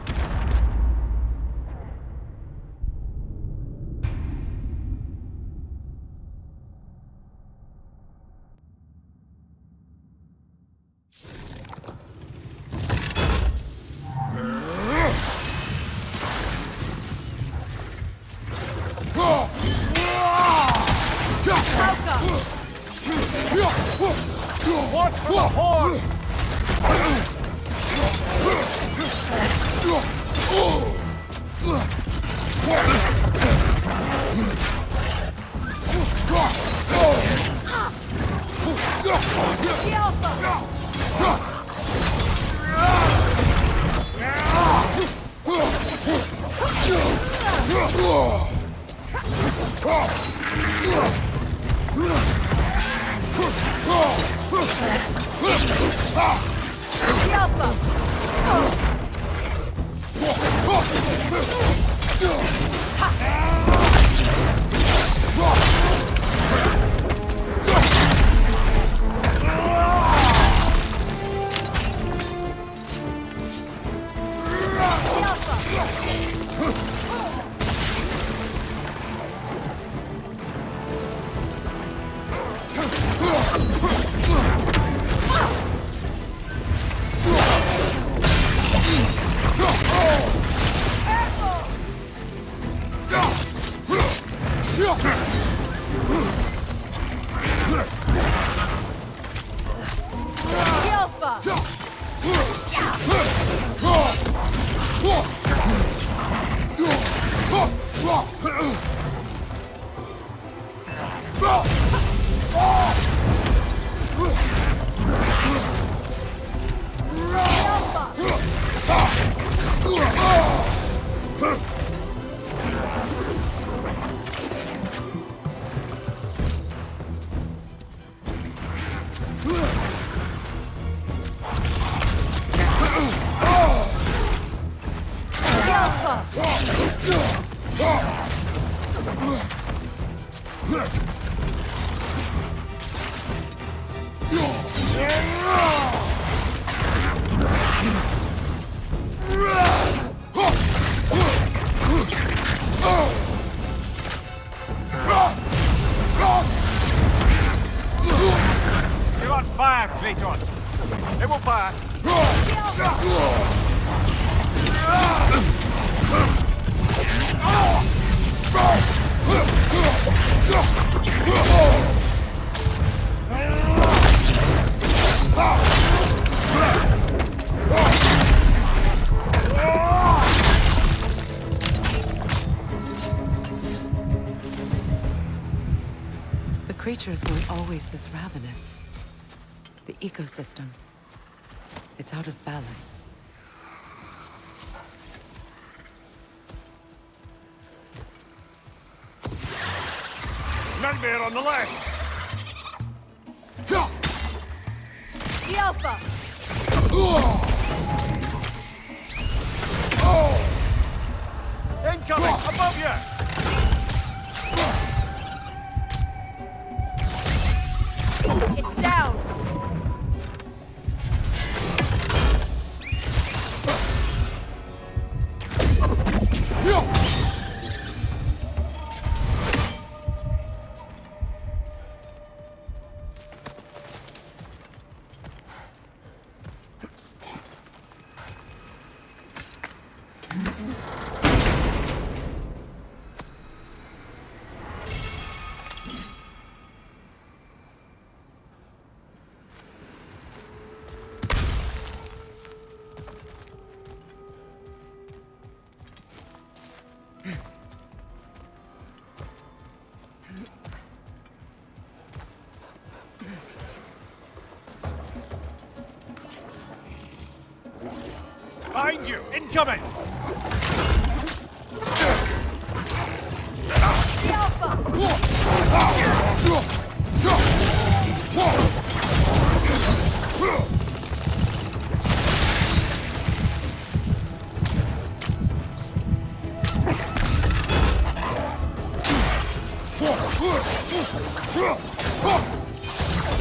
Watch for the horn! You're on fire, Kratos! It will pass! The creatures weren't always this ravenous. The ecosystem, it's out of balance. Nightmare on the left! The Alpha! Incoming! Above you! It's down! Behind you! Incoming! The Alpha! The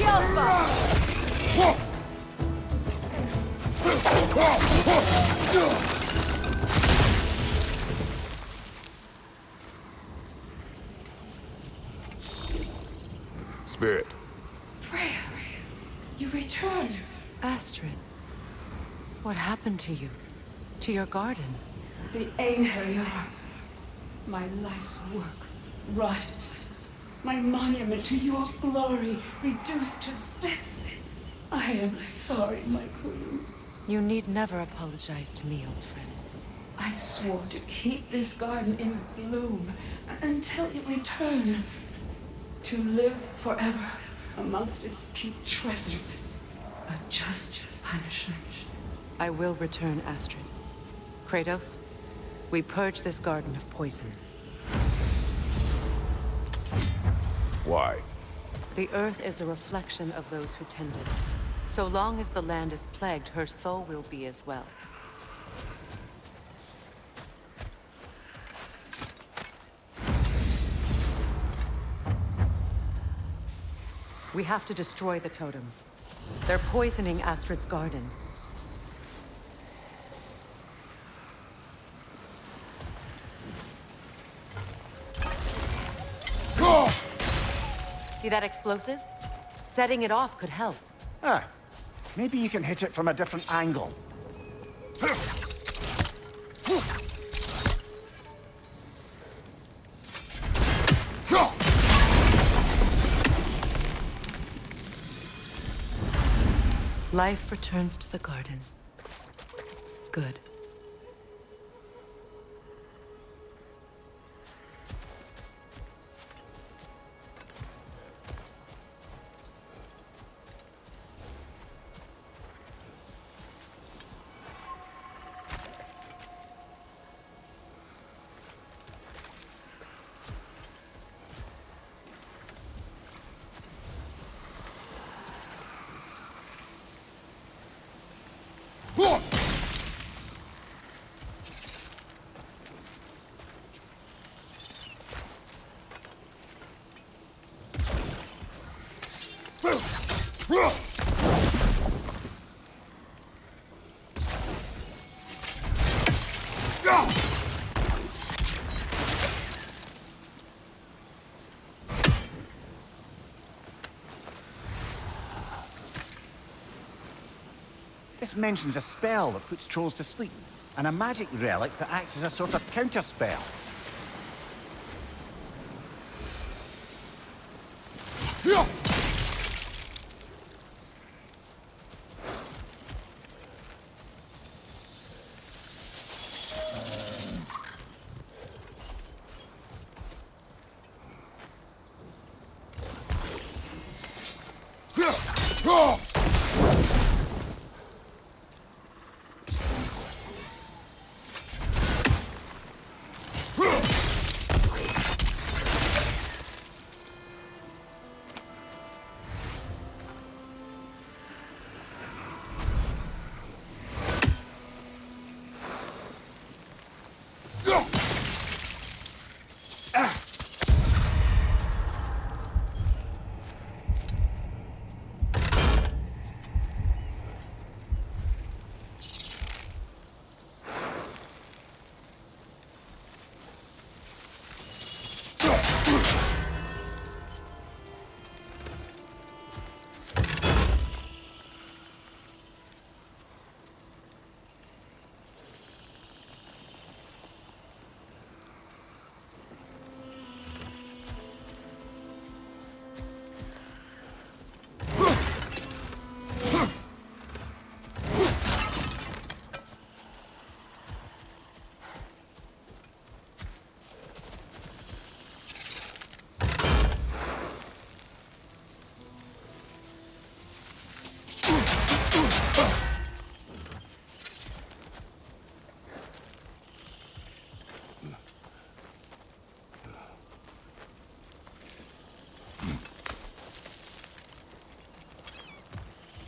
Alpha! Spirit. Freya, you returned. Astrid, what happened to you? To your garden? The Einherjar. My life's work rotted. My monument to your glory reduced to this. I am sorry, my queen. You need never apologize to me, old friend. I swore to keep this garden in bloom until you return. To live forever amongst its putrescence. A just punishment. I will return, Astrid. Kratos, we purge this garden of poison. Why? The earth is a reflection of those who tend it. So long as the land is plagued, her soul will be as well. We have to destroy the totems. They're poisoning Astrid's garden. See that explosive? Setting it off could help. Ah, maybe you can hit it from a different angle. Life returns to the garden. Good. This mentions a spell that puts trolls to sleep, and a magic relic that acts as a sort of counter-spell.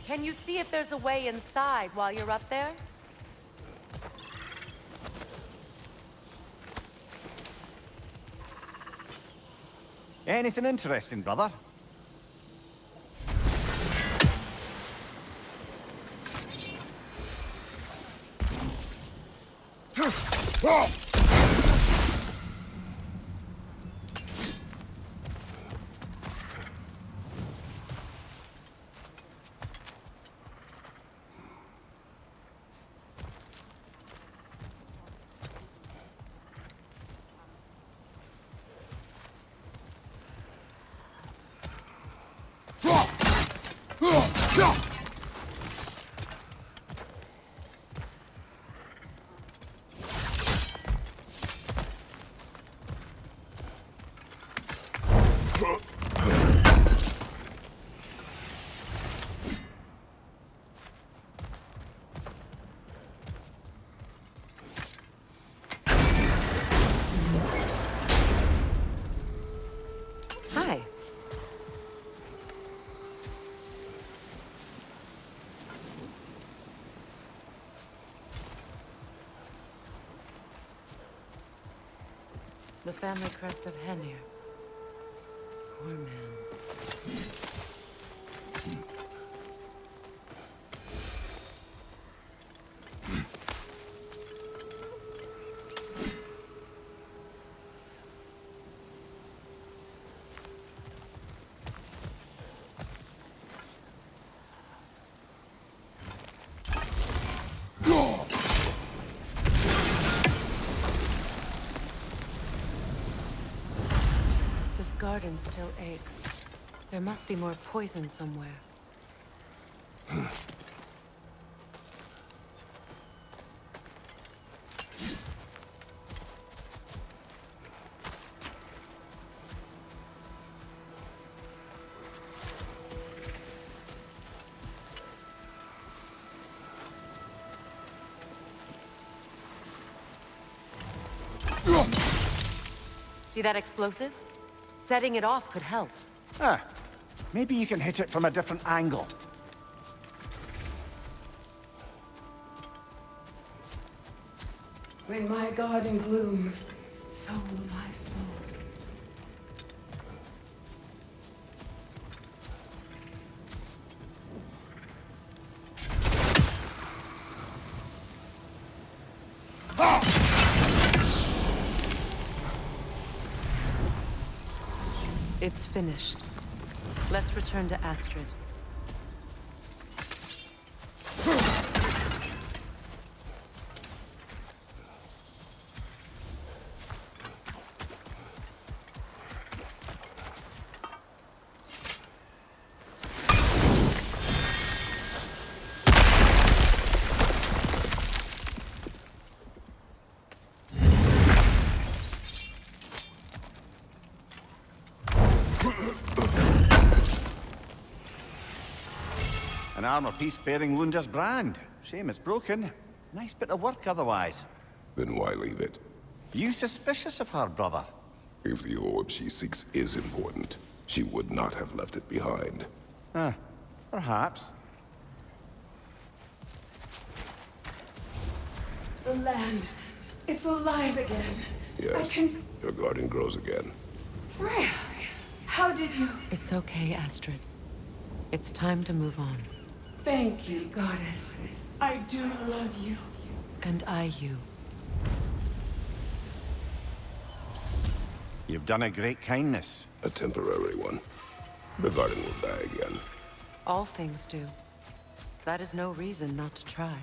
Can you see if there's a way inside while you're up there? Anything interesting, brother? Hi. The family crest of Henir. Poor man. This garden still aches. There must be more poison somewhere. See that explosive? Setting it off could help. Ah, maybe you can hit it from a different angle. When my garden blooms, so will my soul. It's finished. Let's return to Astrid. An armor piece bearing Lunda's brand. Shame it's broken. Nice bit of work otherwise. Then why leave it? You suspicious of her, brother? If the orb she seeks is important, she would not have left it behind. Perhaps. The land. It's alive again. Yes, your garden grows again. Freya, how did you... It's okay, Astrid. It's time to move on. Thank you, goddess. I do love you. And I you. You've done a great kindness. A temporary one. The garden will die again. All things do. That is no reason not to try.